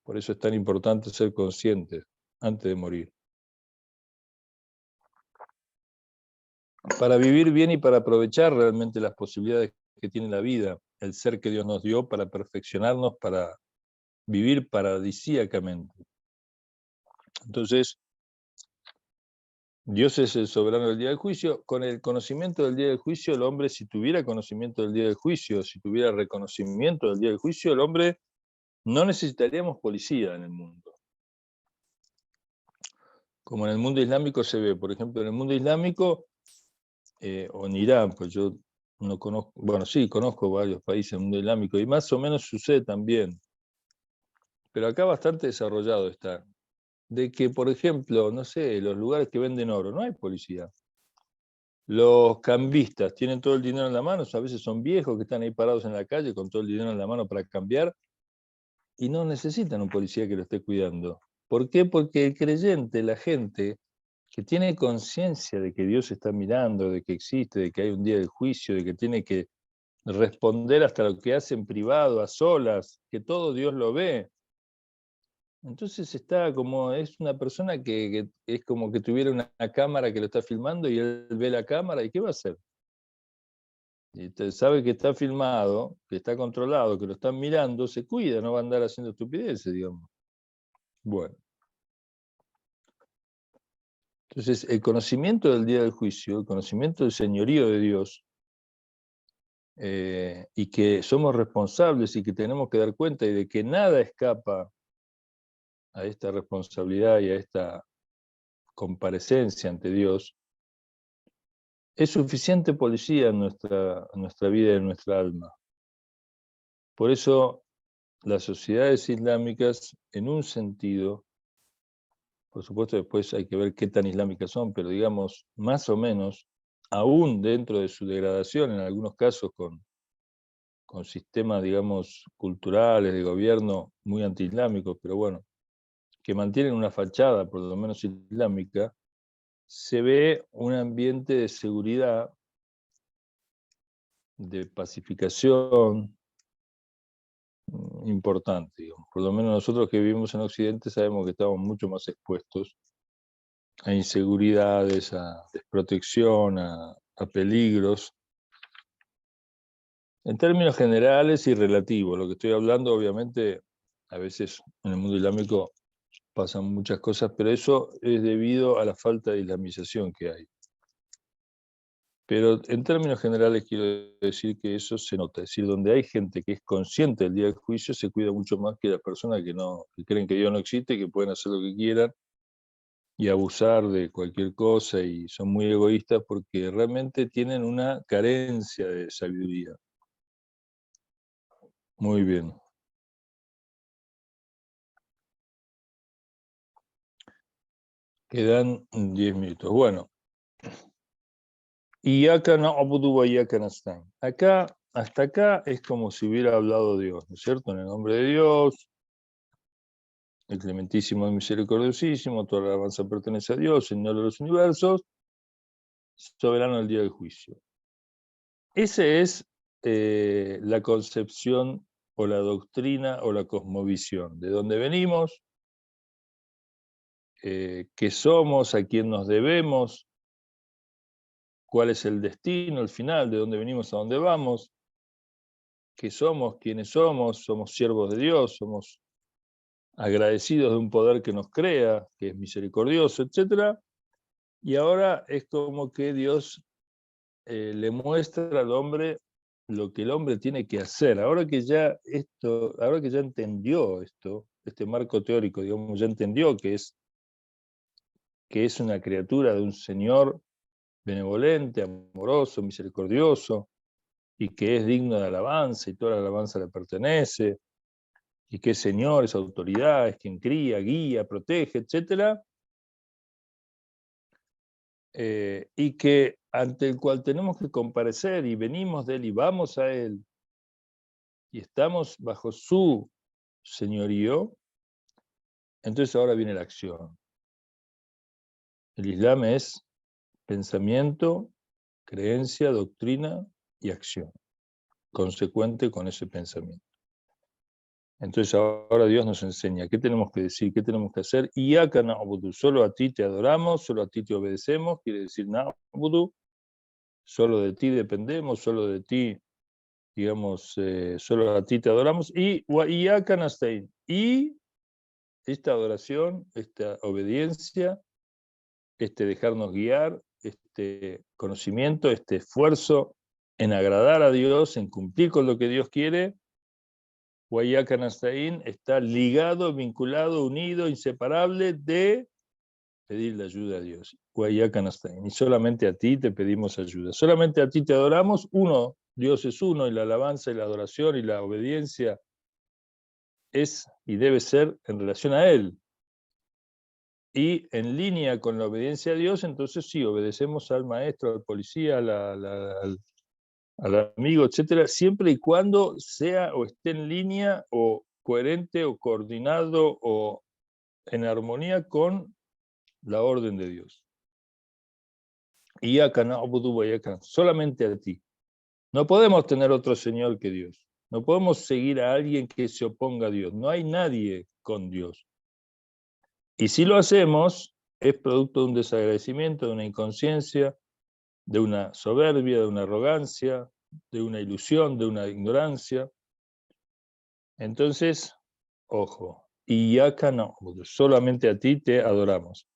Por eso es tan importante ser conscientes antes de morir. Para vivir bien y para aprovechar realmente las posibilidades que tiene la vida, el ser que Dios nos dio para perfeccionarnos, para vivir paradisíacamente. Entonces, Dios es el soberano del día del juicio. Con el conocimiento del día del juicio, el hombre, si tuviera conocimiento del día del juicio, si tuviera reconocimiento del día del juicio, el hombre no necesitaríamos policía en el mundo. Como en el mundo islámico se ve, por ejemplo, en el mundo islámico, o en Irán, pues yo no conozco, bueno, sí, conozco varios países del mundo islámico, y más o menos sucede también, pero acá bastante desarrollado está, de que, por ejemplo, no sé, los lugares que venden oro, no hay policía. Los cambistas tienen todo el dinero en la mano, a veces son viejos que están ahí parados en la calle con todo el dinero en la mano para cambiar y no necesitan un policía que lo esté cuidando. ¿Por qué? Porque el creyente, la gente que tiene conciencia de que Dios está mirando, de que existe, de que hay un día del juicio, de que tiene que responder hasta lo que hace en privado, a solas, que todo Dios lo ve. Entonces está como, es una persona que es como que tuviera una cámara que lo está filmando y él ve la cámara y ¿qué va a hacer? Y sabe que está filmado, que está controlado, que lo están mirando, se cuida, no va a andar haciendo estupideces, digamos. Bueno, entonces el conocimiento del día del juicio, el conocimiento del señorío de Dios, y que somos responsables y que tenemos que dar cuenta y de que nada escapa a esta responsabilidad y a esta comparecencia ante Dios, es suficiente policía en nuestra vida y en nuestra alma. Por eso las sociedades islámicas, en un sentido, por supuesto después hay que ver qué tan islámicas son, pero digamos, más o menos, aún dentro de su degradación, en algunos casos con sistemas, digamos, culturales, de gobierno muy antiislámicos, pero bueno, que mantienen una fachada, por lo menos islámica, se ve un ambiente de seguridad, de pacificación importante, digamos. Por lo menos nosotros que vivimos en Occidente sabemos que estamos mucho más expuestos a inseguridades, a desprotección, a peligros, en términos generales y relativos. Lo que estoy hablando, obviamente, a veces en el mundo islámico pasan muchas cosas, pero eso es debido a la falta de islamización que hay. Pero en términos generales quiero decir que eso se nota. Es decir, donde hay gente que es consciente del día del juicio, se cuida mucho más que las personas que creen que Dios no existe, que pueden hacer lo que quieran y abusar de cualquier cosa y son muy egoístas porque realmente tienen una carencia de sabiduría. Muy bien. Quedan 10 minutos. Bueno. Iyaka na'budu wa iyaka nasta'in. Acá, hasta acá es como si hubiera hablado Dios, ¿no es cierto? En el nombre de Dios, el clementísimo y misericordiosísimo, toda la alabanza pertenece a Dios, Señor de los universos, soberano del día del juicio. Esa es la concepción o la doctrina o la cosmovisión, de dónde venimos, qué somos, a quién nos debemos, cuál es el destino, el final, de dónde venimos, a dónde vamos, qué somos, quiénes somos siervos de Dios, somos agradecidos de un poder que nos crea, que es misericordioso, etc. Y ahora es como que Dios le muestra al hombre lo que el hombre tiene que hacer. Ahora que ya entendió esto, este marco teórico, digamos, ya entendió que es una criatura de un Señor benevolente, amoroso, misericordioso, y que es digno de alabanza, y toda la alabanza le pertenece, y que es Señor, es autoridad, es quien cría, guía, protege, etc. Y que ante el cual tenemos que comparecer y venimos de él y vamos a él y estamos bajo su señorío, entonces ahora viene la acción. El Islam es pensamiento, creencia, doctrina y acción, consecuente con ese pensamiento. Entonces ahora Dios nos enseña qué tenemos que decir, qué tenemos que hacer. Iyaka na'budu, solo a ti te adoramos, solo a ti te obedecemos, quiere decir na'budu, solo de ti dependemos, solo de ti, digamos, solo a ti te adoramos. Y wa iyaka nasta'in, y esta adoración, esta obediencia, este dejarnos guiar, este conocimiento, este esfuerzo en agradar a Dios, en cumplir con lo que Dios quiere, wa iyaka nasta'in está ligado, vinculado, unido, inseparable de pedir la ayuda a Dios. Wa iyaka nasta'in, y solamente a ti te pedimos ayuda. Solamente a ti te adoramos. Uno, Dios es uno, y la alabanza y la adoración y la obediencia es y debe ser en relación a Él. Y en línea con la obediencia a Dios, entonces sí, obedecemos al maestro, al policía, al amigo, etcétera, siempre y cuando sea o esté en línea o coherente o coordinado o en armonía con la orden de Dios. Iyaka na'budu wa iyaka, solamente a ti. No podemos tener otro Señor que Dios. No podemos seguir a alguien que se oponga a Dios. No hay nadie con Dios. Y si lo hacemos, es producto de un desagradecimiento, de una inconsciencia, de una soberbia, de una arrogancia, de una ilusión, de una ignorancia. Entonces, ojo, iyaka na'budu, solamente a ti te adoramos.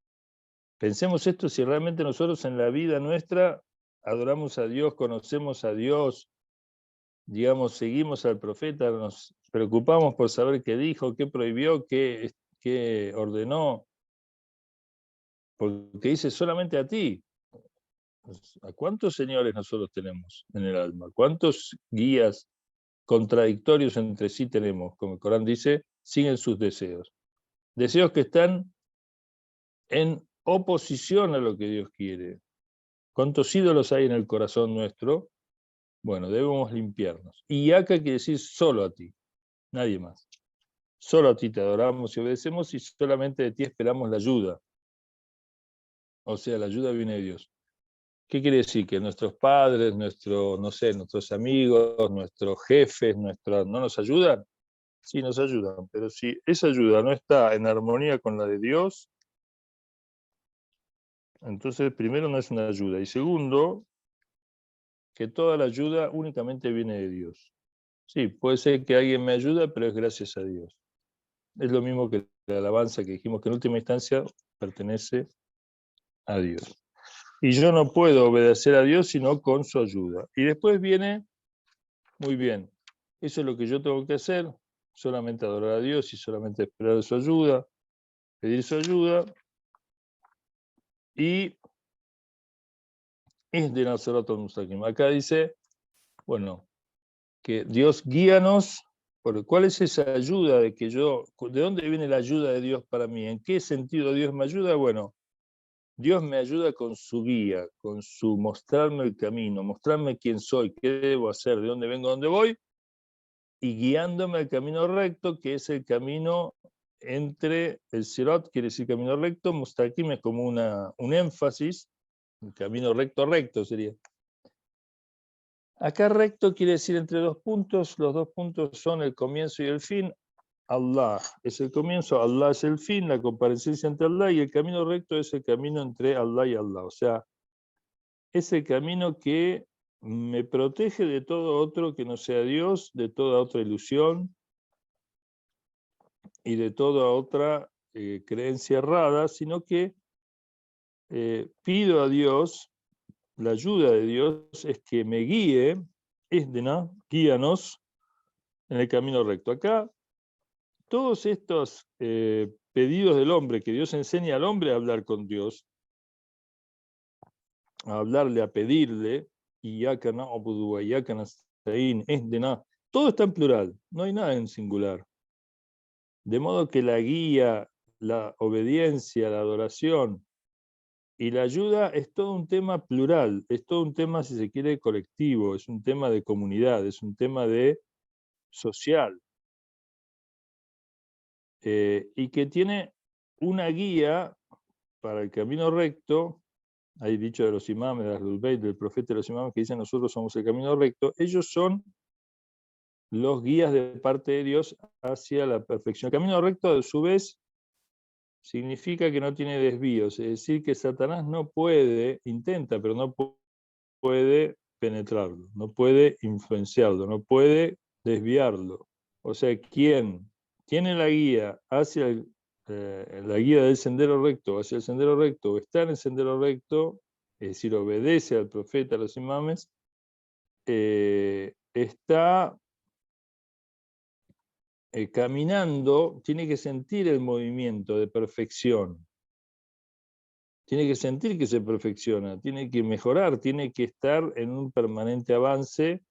Pensemos esto si realmente nosotros en la vida nuestra adoramos a Dios, conocemos a Dios, digamos, seguimos al profeta, nos preocupamos por saber qué dijo, qué prohibió, qué ordenó, porque dice solamente a ti. ¿A cuántos señores nosotros tenemos en el alma? ¿Cuántos guías contradictorios entre sí tenemos? Como el Corán dice, siguen sus deseos. Deseos que están en oposición a lo que Dios quiere. ¿Cuántos ídolos hay en el corazón nuestro? Bueno, debemos limpiarnos. Y acá quiere decir solo a ti, nadie más. Solo a ti te adoramos y obedecemos y solamente de ti esperamos la ayuda. O sea, la ayuda viene de Dios. ¿Qué quiere decir? Que nuestros padres, no sé, nuestros amigos, nuestros jefes, no nos ayudan. Sí, nos ayudan, pero si esa ayuda no está en armonía con la de Dios, entonces primero no es una ayuda. Y segundo, que toda la ayuda únicamente viene de Dios. Sí, puede ser que alguien me ayude, pero es gracias a Dios. Es lo mismo que la alabanza que dijimos que en última instancia pertenece a Dios. Y yo no puedo obedecer a Dios sino con su ayuda. Y después viene, muy bien, eso es lo que yo tengo que hacer, solamente adorar a Dios y solamente esperar su ayuda, pedir su ayuda. Y es de Nazaret al-Mustaqim. Acá dice, bueno, que Dios guíanos. ¿Cuál es esa ayuda de que de dónde viene la ayuda de Dios para mí? ¿En qué sentido Dios me ayuda? Bueno, Dios me ayuda con su guía, con su mostrarme el camino, mostrarme quién soy, qué debo hacer, de dónde vengo, dónde voy, y guiándome al camino recto, que es el camino entre el Sirat, quiere decir camino recto, Mustaqim es como un énfasis, el camino recto, recto sería. Acá recto quiere decir entre dos puntos, los dos puntos son el comienzo y el fin. Allah es el comienzo, Allah es el fin, la comparecencia entre Allah, y el camino recto es el camino entre Allah y Allah. O sea, es el camino que me protege de todo otro que no sea Dios, de toda otra ilusión y de toda otra creencia errada, sino que pido a Dios, la ayuda de Dios es que me guíe, guíanos en el camino recto. Acá, todos estos pedidos del hombre, que Dios enseña al hombre a hablar con Dios, a hablarle, a pedirle, todo está en plural, no hay nada en singular. De modo que la guía, la obediencia, la adoración y la ayuda es todo un tema plural, es todo un tema, si se quiere, colectivo, es un tema de comunidad, es un tema de social, y que tiene una guía para el camino recto. Hay dicho de los imames, de Ahlul Bayt, del profeta de los imames, que dicen nosotros somos el camino recto. Ellos son los guías de parte de Dios hacia la perfección. El camino recto, a su vez, significa que no tiene desvíos, es decir, que Satanás no puede, intenta, pero no puede penetrarlo, no puede influenciarlo, no puede desviarlo. O sea, quien tiene la guía hacia la guía del sendero recto, hacia el sendero recto, o está en el sendero recto, es decir, obedece al profeta, a los imames, está caminando, tiene que sentir el movimiento de perfección, tiene que sentir que se perfecciona, tiene que mejorar, tiene que estar en un permanente avance,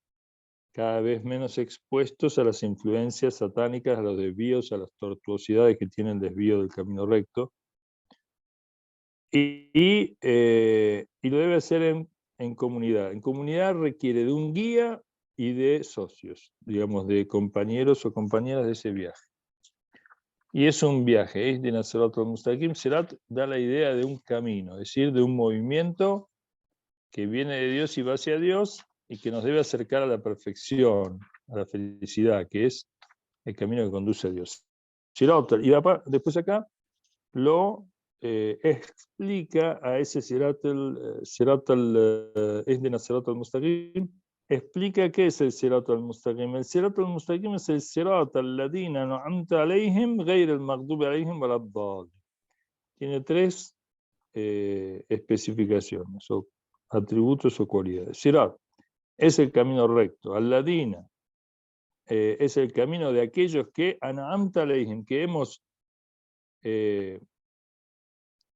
cada vez menos expuestos a las influencias satánicas, a los desvíos, a las tortuosidades que tiene el desvío del camino recto. Y lo debe hacer en comunidad. En comunidad requiere de un guía y de socios, digamos, de compañeros o compañeras de ese viaje. Y es un viaje, es de Nazarat al-Mustaqim. Sirat da la idea de un camino, es decir, de un movimiento que viene de Dios y va hacia Dios y que nos debe acercar a la perfección, a la felicidad, que es el camino que conduce a Dios. Sirat, y después acá lo explica a ese Sirat es de Nazarat al-Mustaqim, explica qué es el Sirat al-Mustaqim. El Sirat al-Mustaqim es el Sirat al-Ladina nu'amta alayhim ghayr al-maghdubi alayhim waladdallin. Tiene tres especificaciones o atributos o cualidades. Sirat, es el camino recto. Al-Ladina es el camino de aquellos que an'amta aleihim, que hemos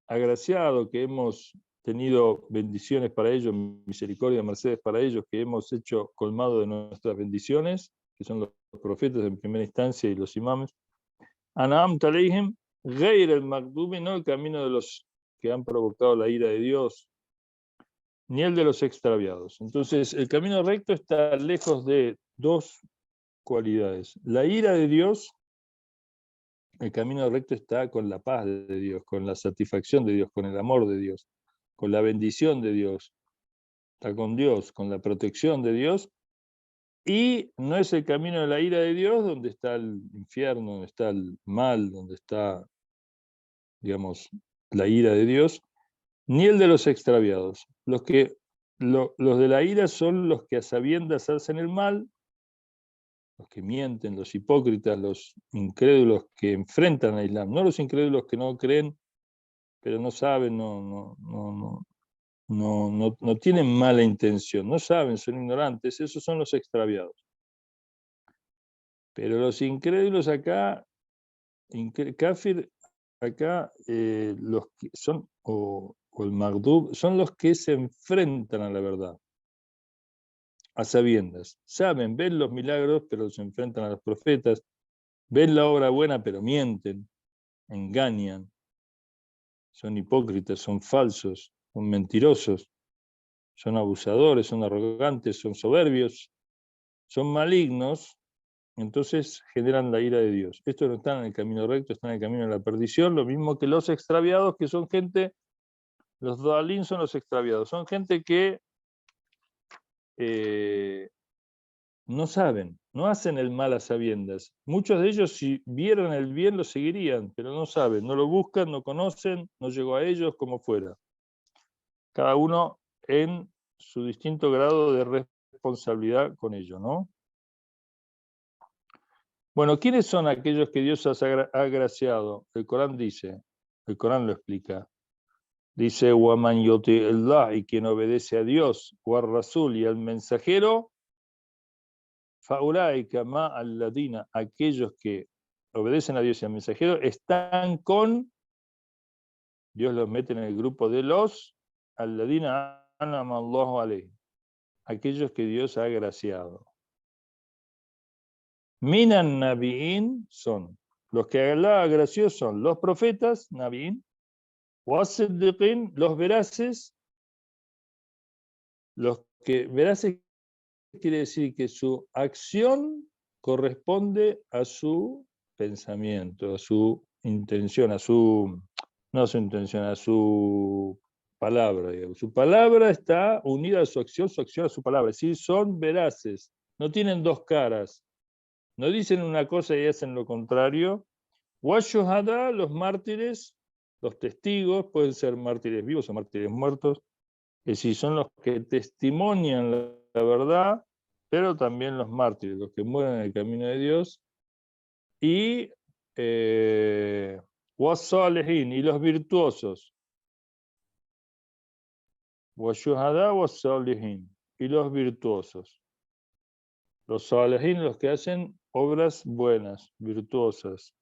agraciado, que hemos tenido bendiciones para ellos, misericordia, mercedes para ellos, que hemos hecho colmado de nuestras bendiciones, que son los profetas en primera instancia y los imames. An'amta aleihim, ghayr al-maghdubi, no el camino de los que han provocado la ira de Dios, ni el de los extraviados. Entonces, el camino recto está lejos de dos cualidades. La ira de Dios, el camino recto está con la paz de Dios, con la satisfacción de Dios, con el amor de Dios, con la bendición de Dios, está con Dios, con la protección de Dios, y no es el camino de la ira de Dios donde está el infierno, donde está el mal, donde está, digamos, la ira de Dios, ni el de los extraviados. Los de la ira son los que a sabiendas hacen el mal, los que mienten, los hipócritas, los incrédulos que enfrentan al Islam, no los incrédulos que no creen, pero no saben, no tienen mala intención, no saben, son ignorantes, esos son los extraviados. Pero los incrédulos acá, kafir, acá los que son, o el magdub, son los que se enfrentan a la verdad, a sabiendas. Saben, ven los milagros, pero se enfrentan a los profetas, ven la obra buena, pero mienten, engañan, son hipócritas, son falsos, son mentirosos, son abusadores, son arrogantes, son soberbios, son malignos, entonces generan la ira de Dios. Estos no están en el camino recto, están en el camino de la perdición, lo mismo que los extraviados, que son gente, los dalín son los extraviados, son gente que no saben, no hacen el mal a sabiendas. Muchos de ellos, si vieran el bien, lo seguirían, pero no saben, no lo buscan, no conocen, no llegó a ellos, como fuera. Cada uno en su distinto grado de responsabilidad con ello, ¿no? Bueno, ¿quiénes son aquellos que Dios ha agraciado? El Corán dice, el Corán lo explica. Dice, Waman yoti Allah, y quien obedece a Dios, o al Rasul y al mensajero, faulaika ma alladina, aquellos que obedecen a Dios y al mensajero, están con, Dios los mete en el grupo de los alladina anama Allahu alayhi, aquellos que Dios ha agraciado. Minan nabiin son, los que Allah agració son los profetas, nabiin, wasiddiqin, los veraces, veraces quiere decir que su acción corresponde a su pensamiento, a su intención, no a su intención, a su palabra. Digamos. Su palabra está unida a su acción a su palabra. Es decir, son veraces, no tienen dos caras, no dicen una cosa y hacen lo contrario. Washuhada, los mártires, los testigos, pueden ser mártires vivos o mártires muertos, es decir, son los que testimonian la verdad, pero también los mártires, los que mueren en el camino de Dios, y wasalihin, y los virtuosos, washuhada wasalihin, y los virtuosos. Los salihin, los que hacen obras buenas, virtuosas.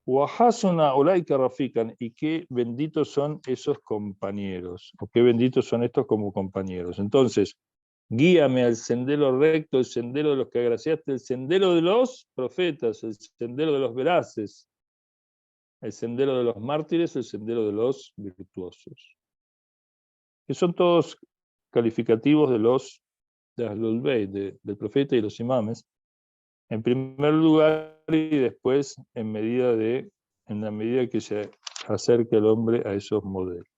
Wahasuna ulaika rafikan, y qué benditos son esos compañeros, o qué benditos son estos como compañeros. Entonces, guíame al sendero recto, el sendero de los que agraciaste, el sendero de los profetas, el sendero de los veraces, el sendero de los mártires, el sendero de los virtuosos. Que son todos calificativos de Ahlul Bayt, del profeta y los imames, en primer lugar y después en la medida que se acerque el hombre a esos modelos.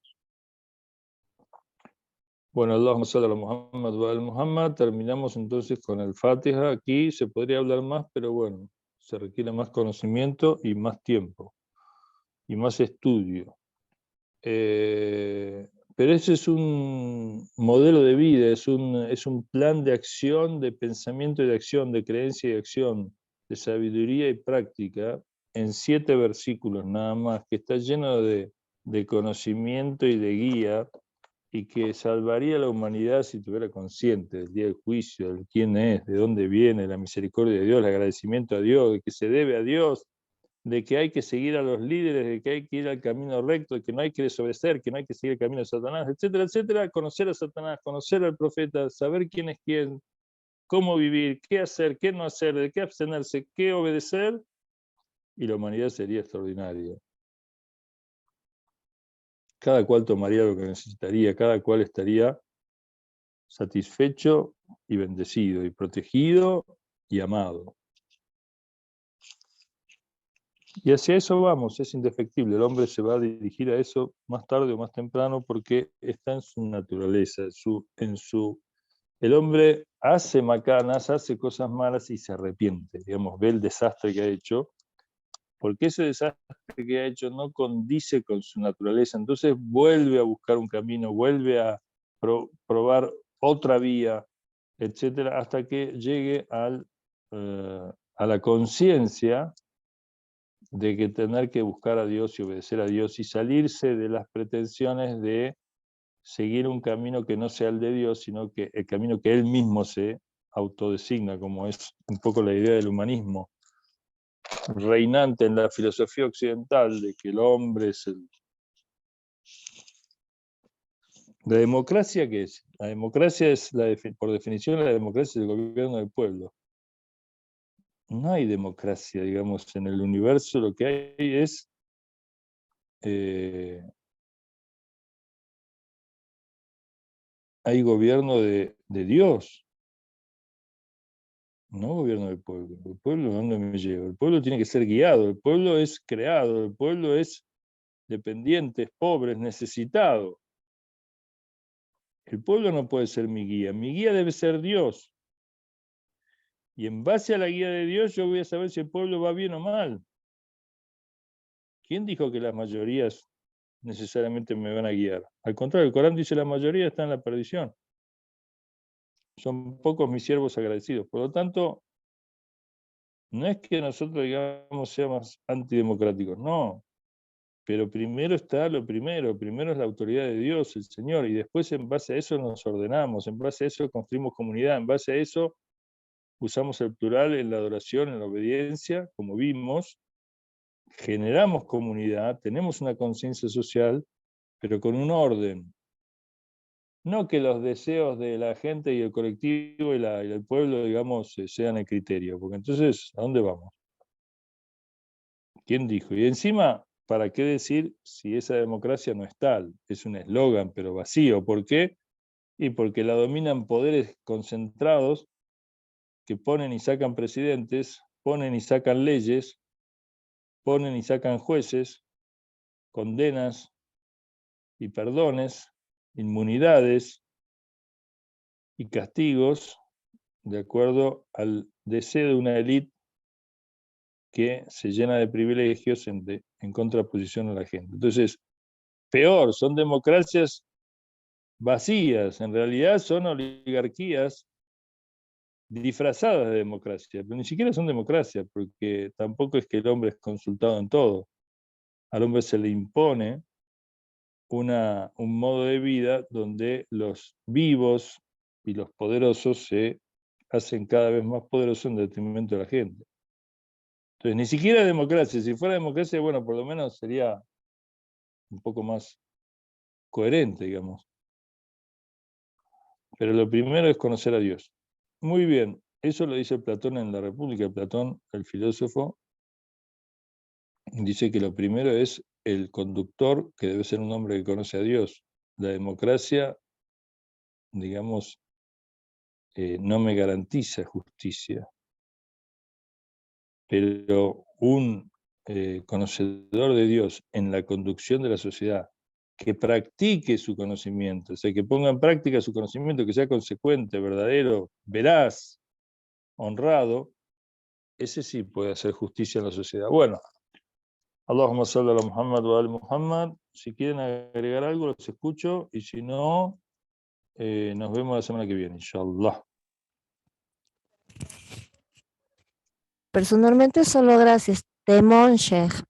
Bueno, Allahumma salli ala Muhammad wa al Muhammad. Terminamos entonces con el Fatiha. Aquí se podría hablar más, pero bueno, se requiere más conocimiento y más tiempo y más estudio. Pero ese es un modelo de vida, es un plan de acción, de pensamiento y de acción, de creencia y acción, de sabiduría y práctica, en 7 versículos nada más, que está lleno de conocimiento y de guía y que salvaría a la humanidad si estuviera consciente del día del juicio, de quién es, de dónde viene, la misericordia de Dios, el agradecimiento a Dios, de que se debe a Dios, de que hay que seguir a los líderes, de que hay que ir al camino recto, de que no hay que desobedecer, que no hay que seguir el camino de Satanás, etcétera, etcétera. Conocer a Satanás, conocer al profeta, saber quién es quién, cómo vivir, qué hacer, qué no hacer, de qué abstenerse, qué obedecer, y la humanidad sería extraordinaria. Cada cual tomaría lo que necesitaría, cada cual estaría satisfecho y bendecido, y protegido y amado. Y hacia eso vamos, es indefectible. El hombre se va a dirigir a eso más tarde o más temprano porque está en su naturaleza, el hombre hace macanas, hace cosas malas y se arrepiente, digamos, ve el desastre que ha hecho, porque ese desastre que ha hecho no condice con su naturaleza, entonces vuelve a buscar un camino, vuelve a probar otra vía, etcétera, hasta que llegue a la conciencia de que tener que buscar a Dios y obedecer a Dios y salirse de las pretensiones de seguir un camino que no sea el de Dios, sino que el camino que él mismo se autodesigna, como es un poco la idea del humanismo reinante en la filosofía occidental, de que el hombre es el... ¿La democracia qué es? La democracia es, por definición, la democracia es el gobierno del pueblo. No hay democracia, digamos, en el universo, lo que hay es hay gobierno de Dios, no gobierno del pueblo. El pueblo, ¿dónde me lleva? El pueblo tiene que ser guiado, el pueblo es creado, el pueblo es dependiente, es pobre, es necesitado. El pueblo no puede ser mi guía debe ser Dios. Y en base a la guía de Dios yo voy a saber si el pueblo va bien o mal. ¿Quién dijo que las mayorías necesariamente me van a guiar? Al contrario, el Corán dice la mayoría está en la perdición. Son pocos mis siervos agradecidos. Por lo tanto, no es que nosotros, digamos, seamos antidemocráticos, no. Pero primero está lo primero es la autoridad de Dios, el Señor, y después en base a eso nos ordenamos, en base a eso construimos comunidad, en base a eso usamos el plural en la adoración, en la obediencia, como vimos, generamos comunidad, tenemos una conciencia social, pero con un orden. No que los deseos de la gente y el colectivo y el pueblo, digamos, sean el criterio, porque entonces, ¿a dónde vamos? ¿Quién dijo? Y encima, ¿para qué decir si esa democracia no es tal? Es un eslogan, pero vacío. ¿Por qué? Y porque la dominan poderes concentrados que ponen y sacan presidentes, ponen y sacan leyes, ponen y sacan jueces, condenas y perdones, inmunidades y castigos, de acuerdo al deseo de una élite que se llena de privilegios en contraposición a la gente. Entonces, peor, son democracias vacías, en realidad son oligarquías disfrazadas de democracia, pero ni siquiera son democracia, porque tampoco es que el hombre es consultado en todo. Al hombre se le impone un modo de vida donde los vivos y los poderosos se hacen cada vez más poderosos en detrimento de la gente. Entonces, ni siquiera democracia. Si fuera democracia, bueno, por lo menos sería un poco más coherente, digamos. Pero lo primero es conocer a Dios. Muy bien, eso lo dice Platón en la República. Platón, el filósofo, dice que lo primero es el conductor, que debe ser un hombre que conoce a Dios. La democracia, digamos, no me garantiza justicia, pero un conocedor de Dios en la conducción de la sociedad, que practique su conocimiento, o sea, que ponga en práctica su conocimiento, que sea consecuente, verdadero, veraz, honrado, ese sí puede hacer justicia en la sociedad. Bueno, Allahumma salli ala Muhammad wa al Muhammad. Si quieren agregar algo, los escucho, y si no, nos vemos la semana que viene, inshallah. Personalmente, solo gracias. Temón, Sheikh.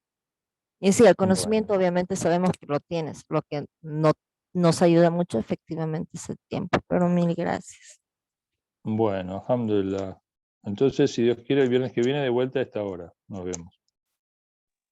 Y sí, el Bueno, conocimiento obviamente sabemos que lo tienes. Lo que no nos ayuda mucho efectivamente ese tiempo, pero mil gracias. Bueno, alhamdulillah. Entonces, si Dios quiere, el viernes que viene de vuelta a esta hora. Nos vemos.